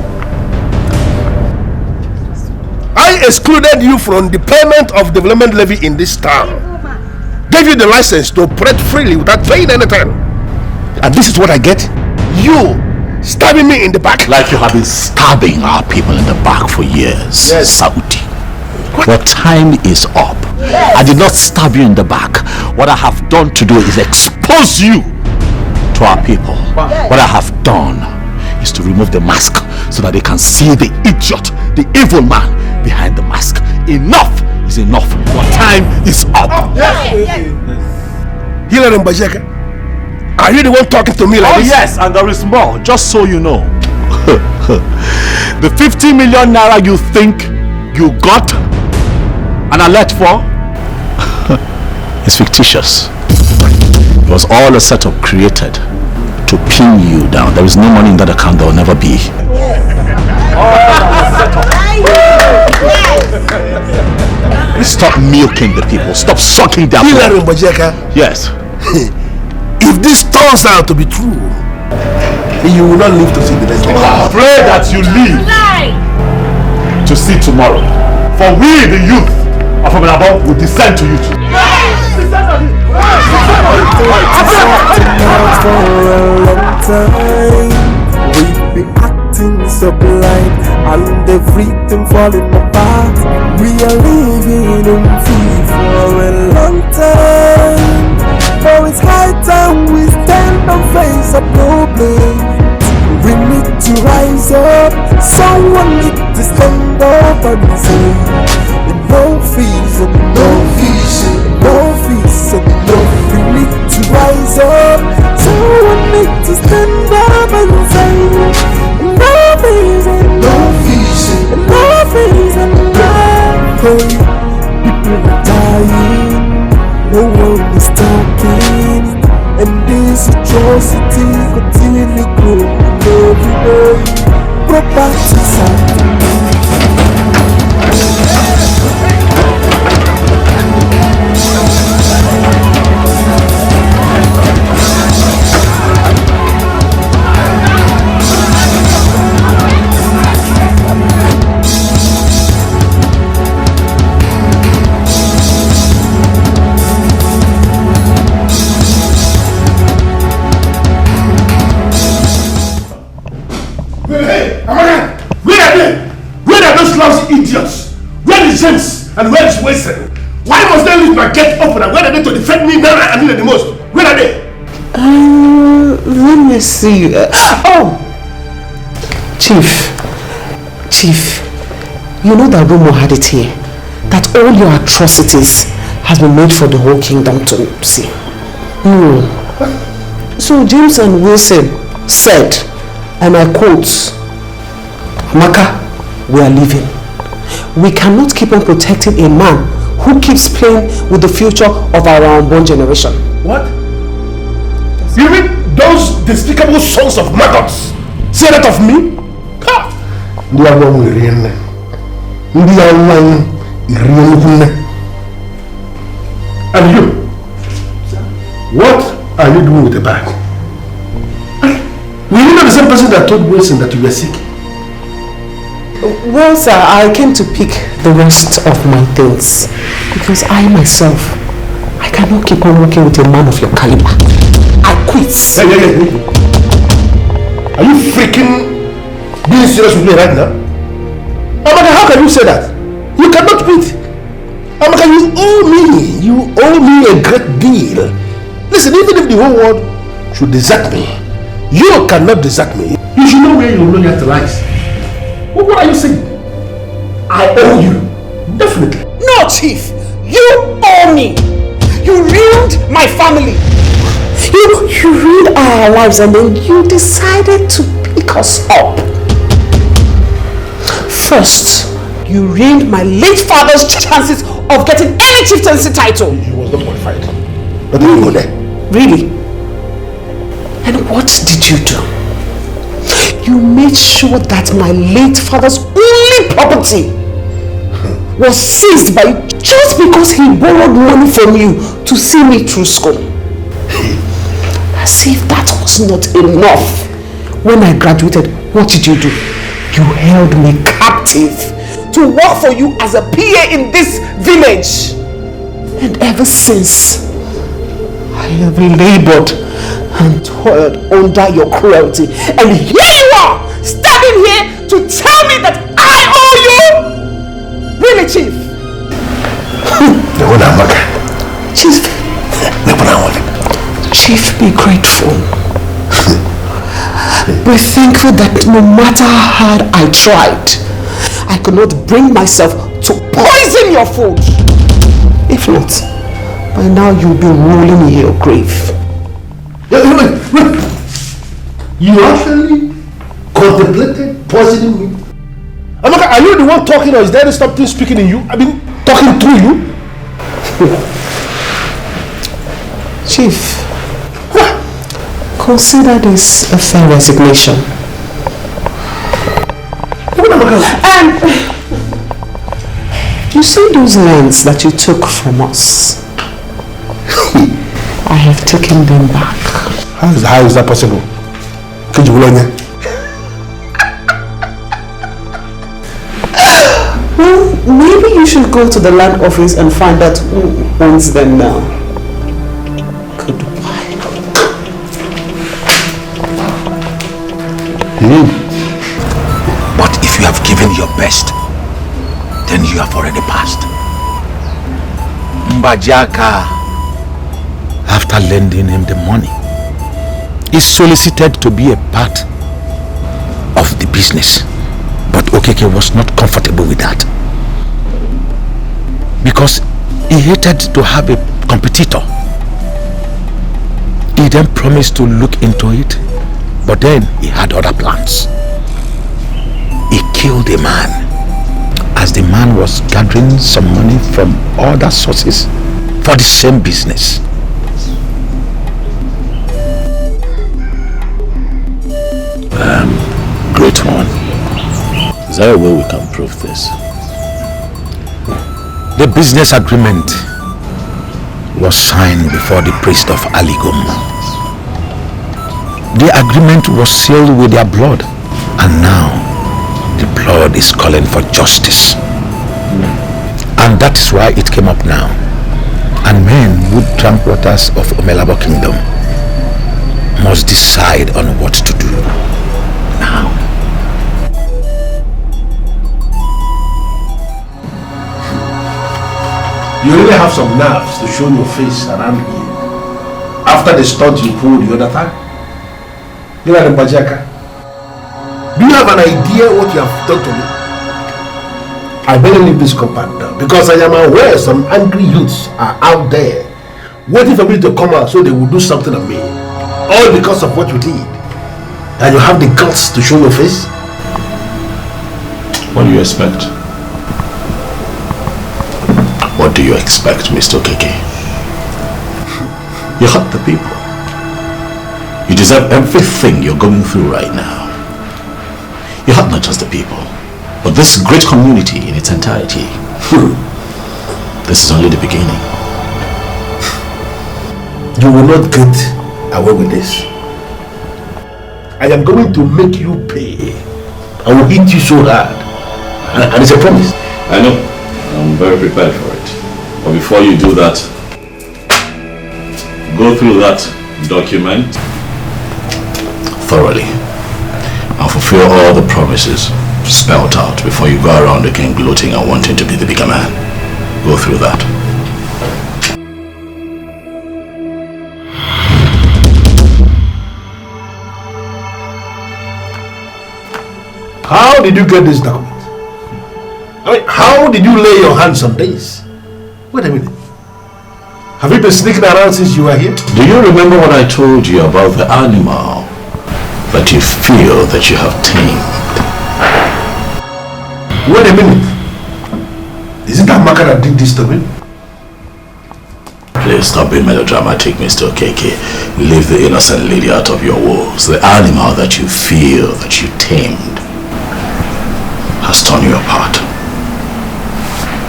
I excluded you from the payment of development levy in this town. Gave you the license to operate freely without paying anything. And this is what I get? You stabbing me in the back? Like you have been stabbing our people in the back for years. Yes. Sauti. Your time is up. Yes. I did not stab you in the back. What I have done to do is expose you to our people. Yes. What I have done is to remove the mask so that they can see the idiot, the evil man behind the mask. Enough is enough. Your time is up. Hillary and Bajeka, are you the one talking to me like this? Oh yes, and there is more, just so you know. The 50 million naira you think you got an alert for is fictitious. It was all a setup created to pin you down. There is no money in that account. There will never be. Stop milking the people. Stop sucking their blood. Yes. If this turns out to be true, you will not live to see the next day. Pray that you live to see tomorrow. For we, the youth of Omelabo, will descend to you too. For a long time. We be acting so blind and everything falling apart. We are living in fear for a long time. Oh, it's high time we stand and face a problem. We need to rise up. Someone need to stand up and say, no fees and no fees, no fees and no. We need to rise up. Someone need to stand up and say, no fees and no fees, no fees and no. Hey, people are dying, no one is talking, and this atrocity continually growing every day. Property side. Idiots! Where is James and where is Wilson? Why must they leave my gate open and where are they to defend me now I need it the most? Where are they? Let me see. Chief, you know that rumor had it here that all your atrocities has been made for the whole kingdom to see. So James and Wilson said, and I quote, Maka, we are leaving. We cannot keep on protecting a man who keeps playing with the future of our unborn generation. What? You mean those despicable sons of maggots say that of me? And you? What are you doing with the bag? Were you not the same person that told Wilson that you were sick? Well, sir, I came to pick the rest of my things because I myself, I cannot keep on working with a man of your caliber. I quit. Hey. Are you freaking being serious with me right now? Amaka, how can you say that? You cannot quit. Amaka, you owe me a great deal. Listen, even if the whole world should desert me, you cannot desert me. You should know where your loyalty lies. What are you saying? I owe you. Definitely. No, Chief. You owe me. You ruined my family. You ruined our lives and then you decided to pick us up. First, you ruined my late father's chances of getting any chieftaincy title. He was not qualified. But you go there. Really? And what did you do? You made sure that my late father's only property was seized by you just because he borrowed money from you to see me through school. As if that was not enough. When I graduated, what did you do? You held me captive to work for you as a PA in this village. And ever since, I have labored and toiled under your cruelty. And here you are, standing here to tell me that I owe you? Really, Chief? Chief, be grateful. Be thankful that no matter how hard I tried, I could not bring myself to poison your food. If not, by now you'll be rolling in your grave. You actually contemplated poisoning me? Amaka, are you the one talking or is there something speaking in you? I mean, talking through you? Chief, consider this a fair resignation. And you see those lands that you took from us? I have taken them back. How is that possible? Well, maybe you should go to the land office and find out who owns them now. Goodbye. best, then you have already passed. Mbajaka, after lending him the money, he solicited to be a part of the business. But Okeke was not comfortable with that, because he hated to have a competitor. He then promised to look into it, but then he had other plans. He killed a man as the man was gathering some money from other sources for the same business. Great one. Is there a way we can prove this? The business agreement was signed before the priest of ALICHI. The agreement was sealed with their blood, and now the blood is calling for justice. And that is why it came up now. And men who drank waters of Omelabo Kingdom must decide on what to do now. You really have some nerves to show your face around here after the stunt you pulled the other time. You know the Bajaka. Do you have an idea what you have done to me? I better leave this compound now, because I am aware some angry youths are out there waiting for me to come out so they will do something on me. All because of what you did. And you have the guts to show your face? What do you expect? What do you expect, Mr. Okeke? You hurt the people. You deserve everything you're going through right now. You hurt not just the people, but this great community in its entirety. This is only the beginning. You will not get away with this. I am going to make you pay. I will hit you so hard. And it's a promise. I know. I'm very prepared for it. But before you do that, go through that document thoroughly and fulfill all the promises spelled out before you go around again gloating and wanting to be the bigger man. Go through that. How did you get this document? I mean, how did you lay your hands on this? Wait a minute. Have you been sneaking around since you were here? Do you remember what I told you about the animal that you feel that you have tamed? Wait a minute. Isn't that Maka that did this to me? Please stop being melodramatic, Mr. Okeke. Leave the innocent lady out of your woes. The animal that you feel that you tamed has torn you apart.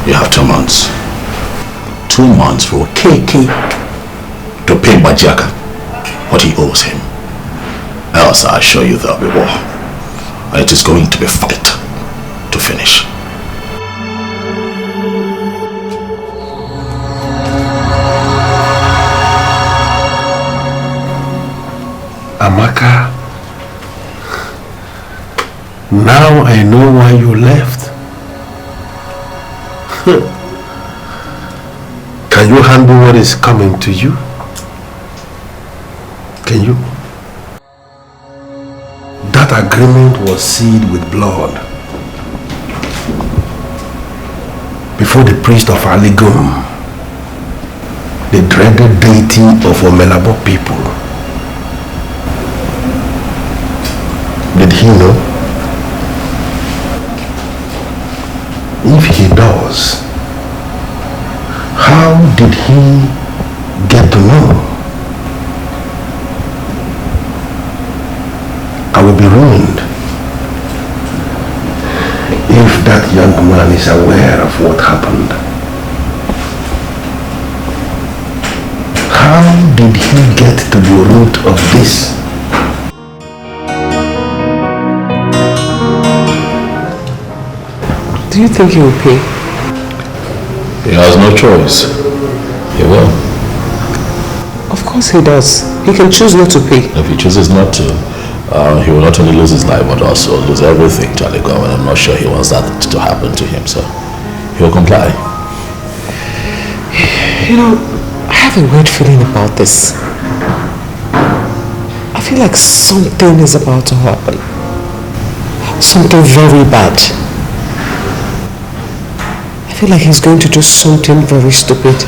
You have 2 months. 2 months for Okeke to pay Bajaka what he owes him. Else I assure you there'll be war. And it is going to be fight to finish. Amaka, now I know why you left. Can you handle what is coming to you? Can you? That agreement was sealed with blood before the priest of ALICHI, the dreaded deity of Omelabo people. Did he know? If he does, how did he get to know? I will be ruined if that young man is aware of what happened. How did he get to the root of this? Do you think he will pay? He has no choice. He will. Of course he does. He can choose not to pay. If he chooses not to, He will not only lose his life but also lose everything to Aligo, and I'm not sure he wants that to happen to him, so he will comply. You know, I have a weird feeling about this. I feel like something is about to happen. Something very bad. I feel like he's going to do something very stupid.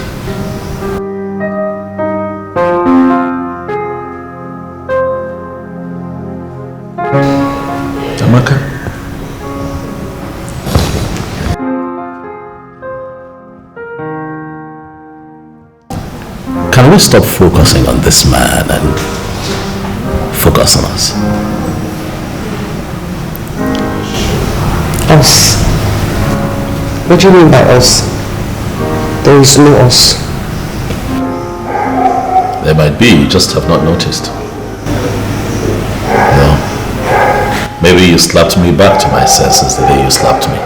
Amaka? Can we stop focusing on this man and focus on us? Us? What do you mean by us? There is no us. There might be, you just have not noticed. No. Maybe you slapped me back to my senses the day you slapped me.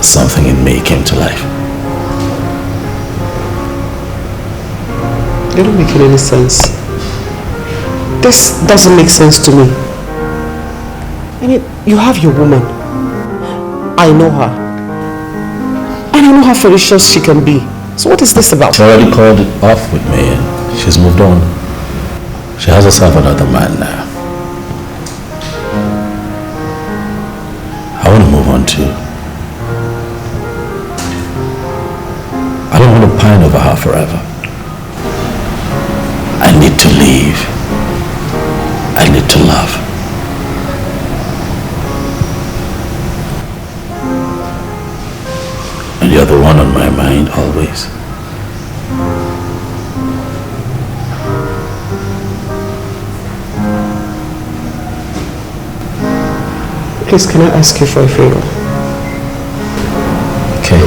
Something in me came to life. They don't make any sense. This doesn't make sense to me. I mean, you have your woman. I know her. And I know how ferocious she can be. So what is this about? She already called it off with me and she's moved on. She has herself another man now. I want to move on too. I don't want to pine over her forever. I need to leave. I need to love. And you're the one on my mind always. Please, can I ask you for a favor? Okay.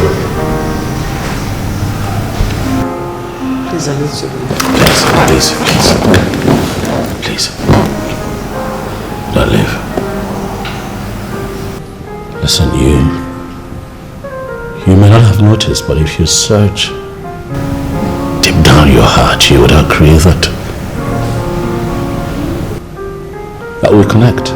Please, I need to leave. Please. Don't leave. Listen, you may not have noticed, but if you search deep down your heart, you would agree that we connect.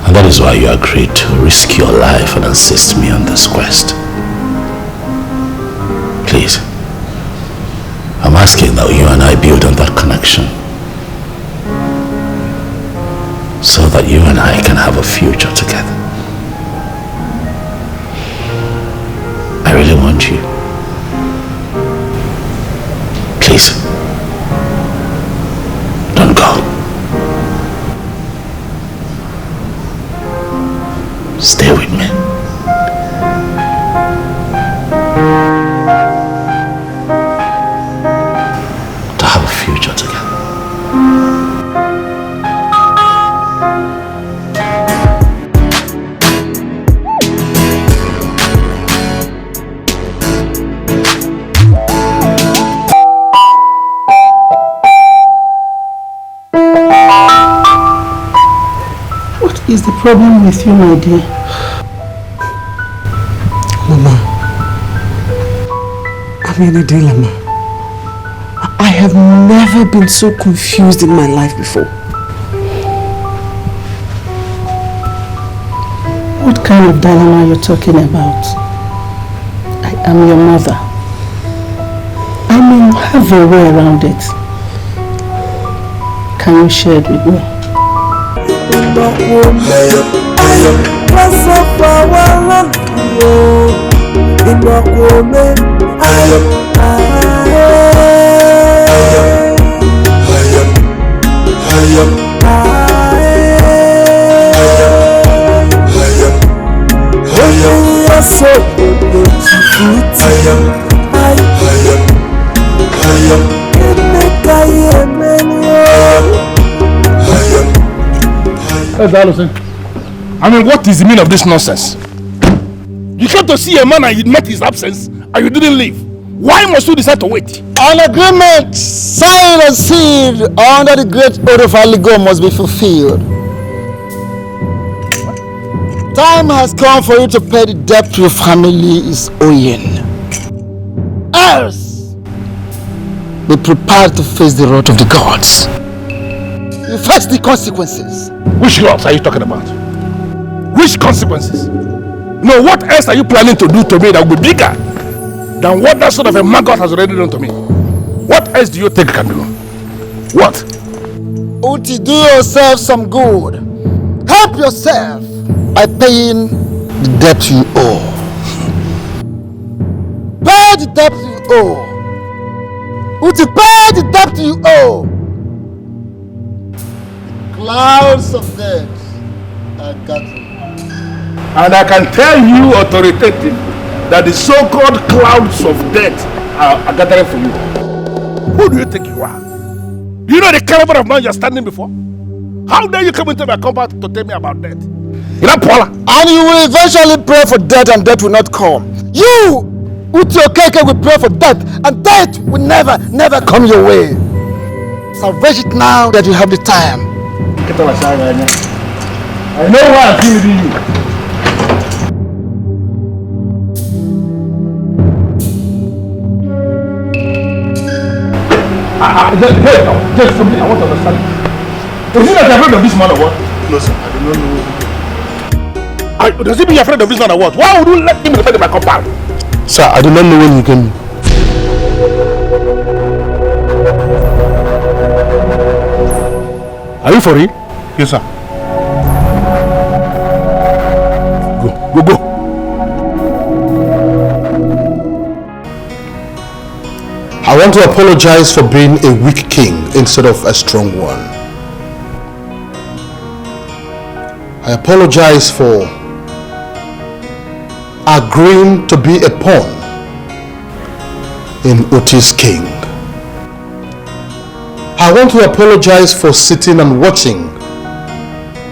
And that is why you agreed to risk your life and assist me on this quest. Please, I'm asking that you and I build on that connection so that you and I can have a future together. I really want you. Please, don't go. Stay with me. To have a future together. What is the problem with you, my dear? Mama, I'm in a dilemma. I have never been so confused in my life before. What kind of dilemma are you talking about? I am your mother. I may have a way around it. Can you share it with me? I mean, what is the meaning of this nonsense? You came to see a man and you met his absence and you didn't leave. Why must you decide to wait? An agreement signed and sealed under the great oath of Aligo must be fulfilled. Time has come for you to pay the debt your family is owing. Else, be prepared to face the wrath of the gods. You face the consequences. Which gods are you talking about? Which consequences? No, what else are you planning to do to me that will be bigger than what that sort of a maggot has already done to me? What else do you think you can do? What? Uti, do yourself some good. Help yourself by paying the debt you owe. Pay the debt you owe. Uti, pay the debt you owe. Clouds of debt are gathering. And I can tell you authoritatively that the so-called clouds of death are gathering for you. Who do you think you are? Do you know the caliber of man you're standing before? How dare you come into my compound to tell me about death? You're not Paula. And you will eventually pray for death and death will not come. You, CHA EKE, will pray for death and death will never come your way. Salvage it now that you have the time. I know why I'm feeling you. Hey, just something I want to understand. Is it that you're afraid of this man or what? No, sir, I do not know. Does he mean you're afraid of this man or what? Why would you let him inside my compound? Sir, I do not know when he came. Are you for real? Yes, sir. Go. I want to apologize for being a weak king instead of a strong one. I apologize for agreeing to be a pawn in Uti's king. I want to apologize for sitting and watching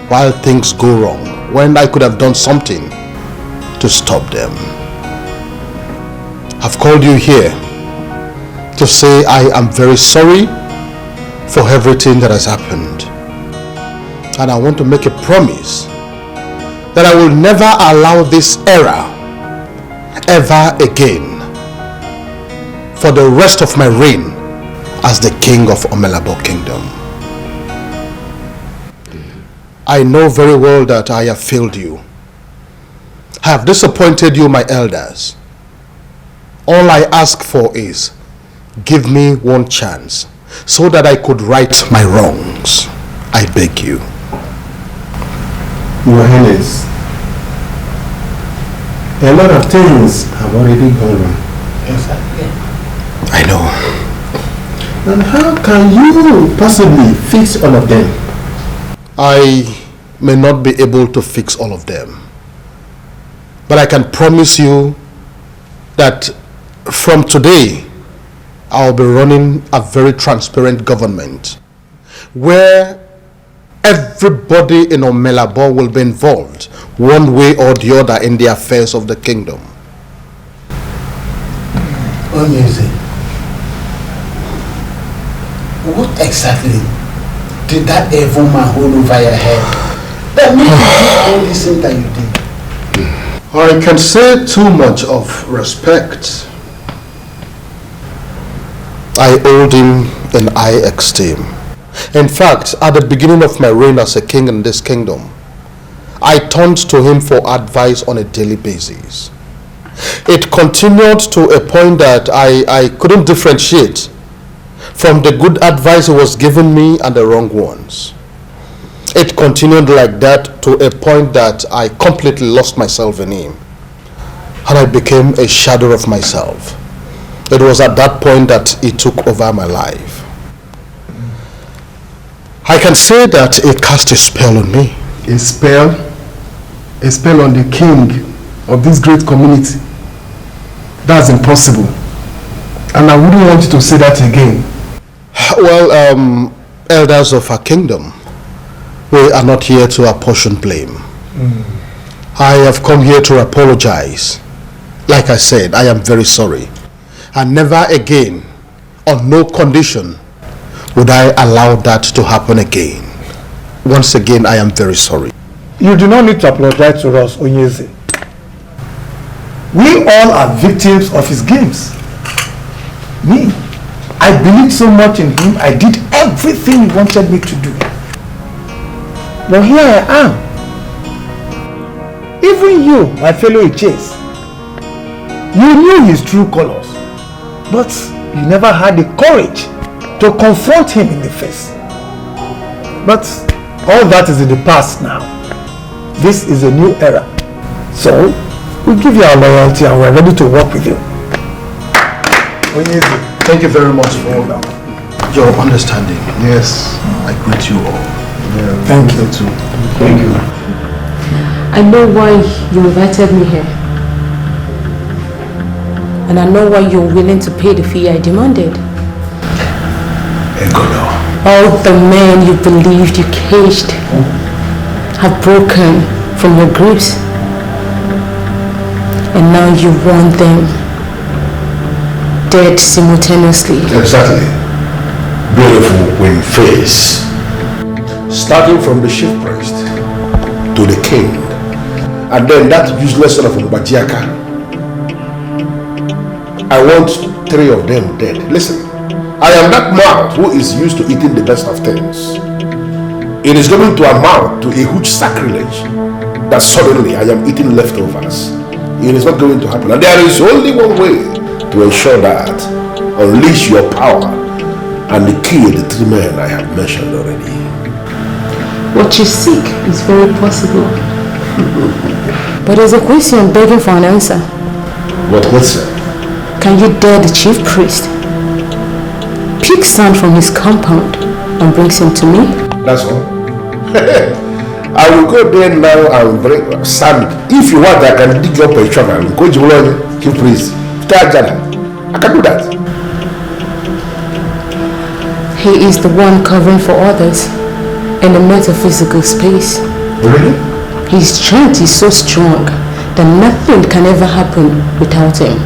while things go wrong when I could have done something to stop them. I've called you here to say I am very sorry for everything that has happened. And I want to make a promise that I will never allow this era ever again for the rest of my reign as the king of Omelabo Kingdom. I know very well that I have failed you. I have disappointed you, my elders. All I ask for is give me one chance so that I could right my wrongs. I beg you. Your Highness, a lot of things have already gone wrong. Exactly. I know. And how can you possibly fix all of them? I may not be able to fix all of them, but I can promise you that from today I'll be running a very transparent government where everybody in Omelabo will be involved one way or the other in the affairs of the kingdom. Onyeze, what exactly did that evil man hold over your head that made you do all these things that you did? I can say too much of respect. I hold him in high esteem. In fact, at the beginning of my reign as a king in this kingdom, I turned to him for advice on a daily basis. It continued to a point that I couldn't differentiate from the good advice he was giving me and the wrong ones. It continued like that to a point that I completely lost myself in him, and I became a shadow of myself. It was at that point that he took over my life. I can say that he cast a spell on me. A spell? A spell on the king of this great community? That's impossible. And I wouldn't want you to say that again. Well, elders of our kingdom, we are not here to apportion blame. I have come here to apologize. Like I said, I am very sorry. And never again, on no condition, would I allow that to happen again. Once again, I am very sorry. You do not need to apologize to us, Onyeze. We all are victims of his games. Me, I believed so much in him, I did everything he wanted me to do. But here I am. Even you, my fellow Chase, you knew his true colors, but you never had the courage to confront him in the face. But all that is in the past now. This is a new era. So, we give you our loyalty and we're ready to work with you. Thank you very much for all that. Your understanding. Yes, I greet you all. Yeah, thank you too. Thank you. I know why you invited me here. And I know why you're willing to pay the fee I demanded. All the men you believed you caged have broken from your grips. And now you want them dead simultaneously. Exactly. Beautiful queen face. Starting from the chief priest to the king. And then that useless son of Mbajiaka. I want 3 of them dead. Listen, I am that mouth who is used to eating the best of things. It is going to amount to a huge sacrilege that suddenly I am eating leftovers. It is not going to happen. And there is only one way to ensure that. Unleash your power and kill the 3 men I have mentioned already. What you seek is very possible. But there's a question begging for an answer. What question? Can you dare the chief priest? Pick sand from his compound and brings him to me? That's all. I will go there now and bring sand. If you want, I can dig up a shovel. Go to the chief priest. I can do that. He is the one covering for others in the metaphysical space. Really? His strength is so strong that nothing can ever happen without him.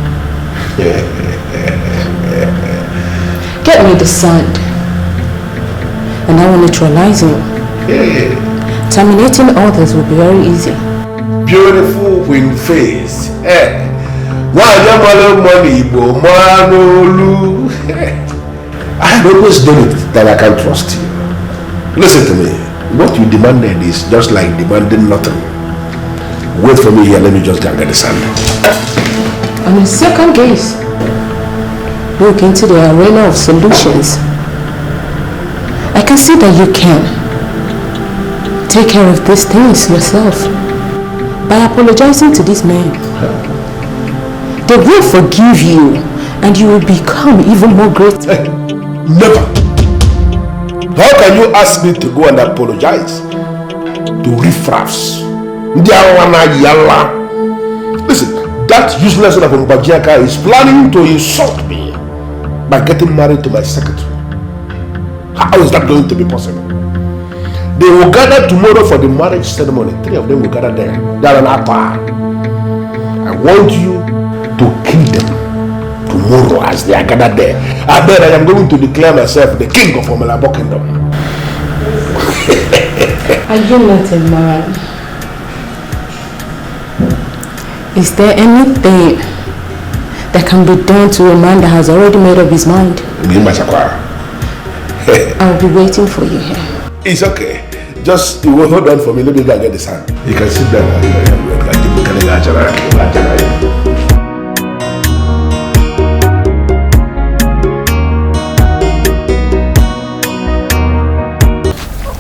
Get me the sand and I will neutralize him. Terminating others will be very easy. Beautiful queen face. I have always done it that I can trust you. Listen to me. What you demanded is just like demanding nothing. Wait for me here. Let me just go and get the sand. On a second gaze, look into the arena of solutions. I can see that you can take care of these things yourself by apologizing to these men. They will forgive you and you will become even more great. Never. How can you ask me to go and apologize to riffraffs? Listen, that useless son of Mbajiaka is planning to insult me by getting married to my secretary. How is that going to be possible? They will gather tomorrow for the marriage ceremony. 3 of them will gather there. They are an apart. I want you to kill them tomorrow as they are gathered there. And then I am going to declare myself the king of Omelabo Kingdom. Are you not a man? Is there anything that can be done to a man that has already made up his mind? I'll be waiting for you here. It's okay. Just you will hold on for me. Let me go and get the sand. You can sit down.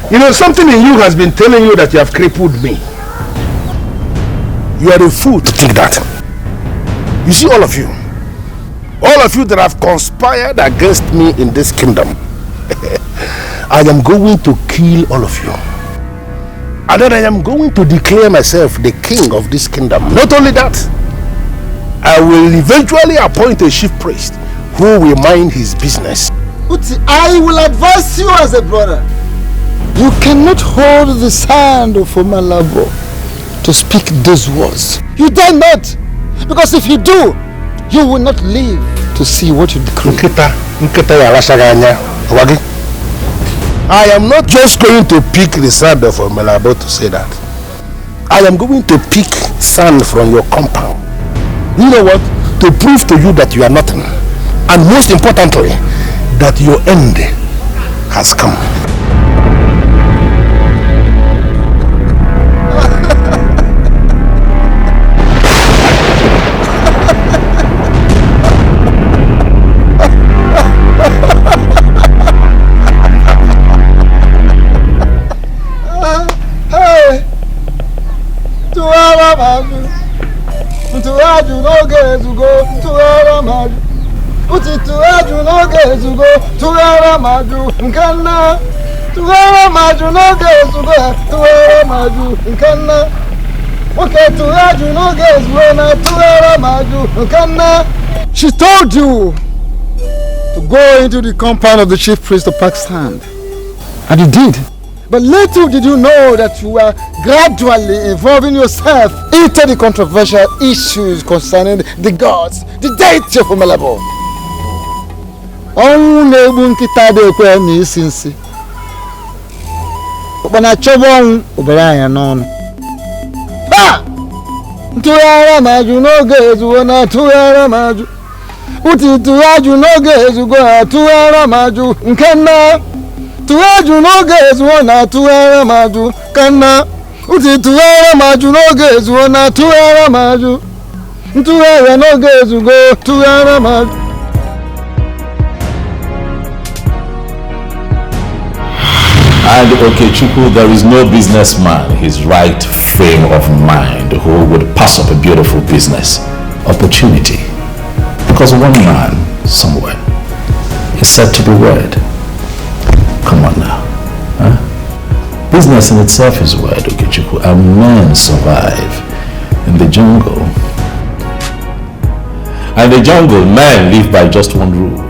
You know, something in you has been telling you that you have crippled me. You are a fool to think that. You see, all of you that have conspired against me in this kingdom, I am going to kill all of you. And then I am going to declare myself the king of this kingdom. Not only that, I will eventually appoint a chief priest who will mind his business. Uti, I will advise you as a brother. You cannot hold the sand of Omalabo to speak these words. You dare not. Because if you do, you will not live to see what you decree. I am not just going to pick the sand of Omalabo to say that. I am going to pick sand from your compound. You know what? To prove to you that you are nothing. And most importantly, that your end has come. She told you to go into the compound of the chief priest of Pakistan, and you did. But little did you know that you were gradually involving yourself into the controversial issues concerning the gods, the deity of Omelabo. Tuyara maju no gezu na tuyara maju. Uti tuyaju no gezu go tuyara maju nkanna. Tuyaju no gezu na tuyara maju kanna. Uti tuyara maju no gezu na tuyara maju. Tuyara no gezu go tuyara maju. And Okechukwu, there is no businessman his right frame of mind who would pass up a beautiful business opportunity because one man somewhere is said to be word. Come on now. Huh? Business in itself is word, Okechukwu, and men survive in the jungle. And in the jungle, men live by just one rule.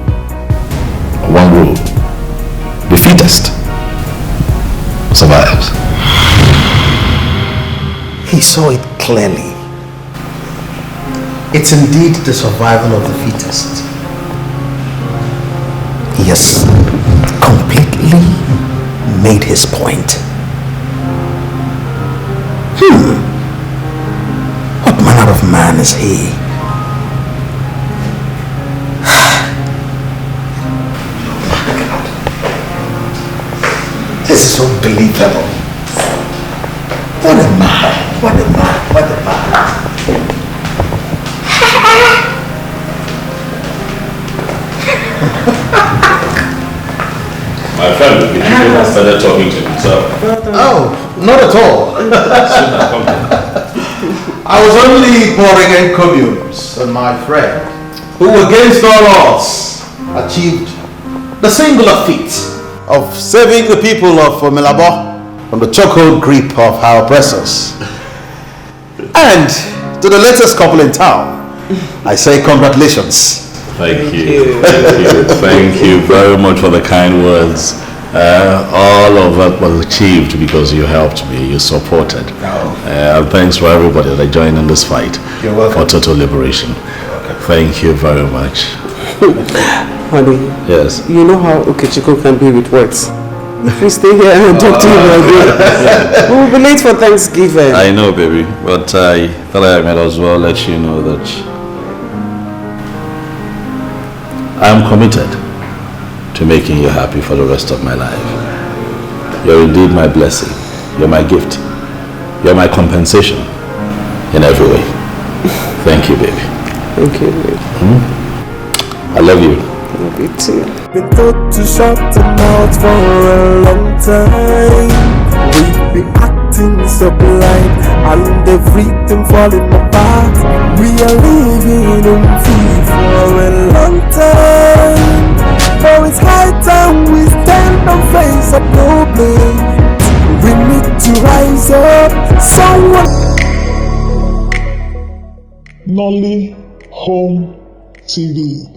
One rule. The fittest survives. He saw it clearly. It's indeed the survival of the fittest. He has completely made his point. What manner of man is he? This is unbelievable. What a man, what a man, what a man. My friend, you has started talking to himself. Oh, not at all. I was only pouring encomiums on my friend, who against all odds achieved the singular feat of saving the people of Omelabo from the chokehold grip of our oppressors. And to the latest couple in town, I say congratulations. Thank you. Thank you very much for the kind words. All of that was achieved because you helped me, you supported. And thanks for everybody that joined in this fight for total liberation. Thank you very much. Honey, yes. You know how Okechukwu can be with words. If we stay here and talk to him like we will be late for Thanksgiving. I know, baby, but I thought I might as well let you know that I am committed to making you happy for the rest of my life. You're indeed my blessing. You're my gift. You're my compensation in every way. Thank you, baby. Thank you, baby. I love you. Love you too. Been told to shut the mouth for a long time. We've been acting so blind and everything falling apart. We are living in fear for a long time. Now it's high time we stand and face a problem. We need to rise up. Someone. Nolly Home TV.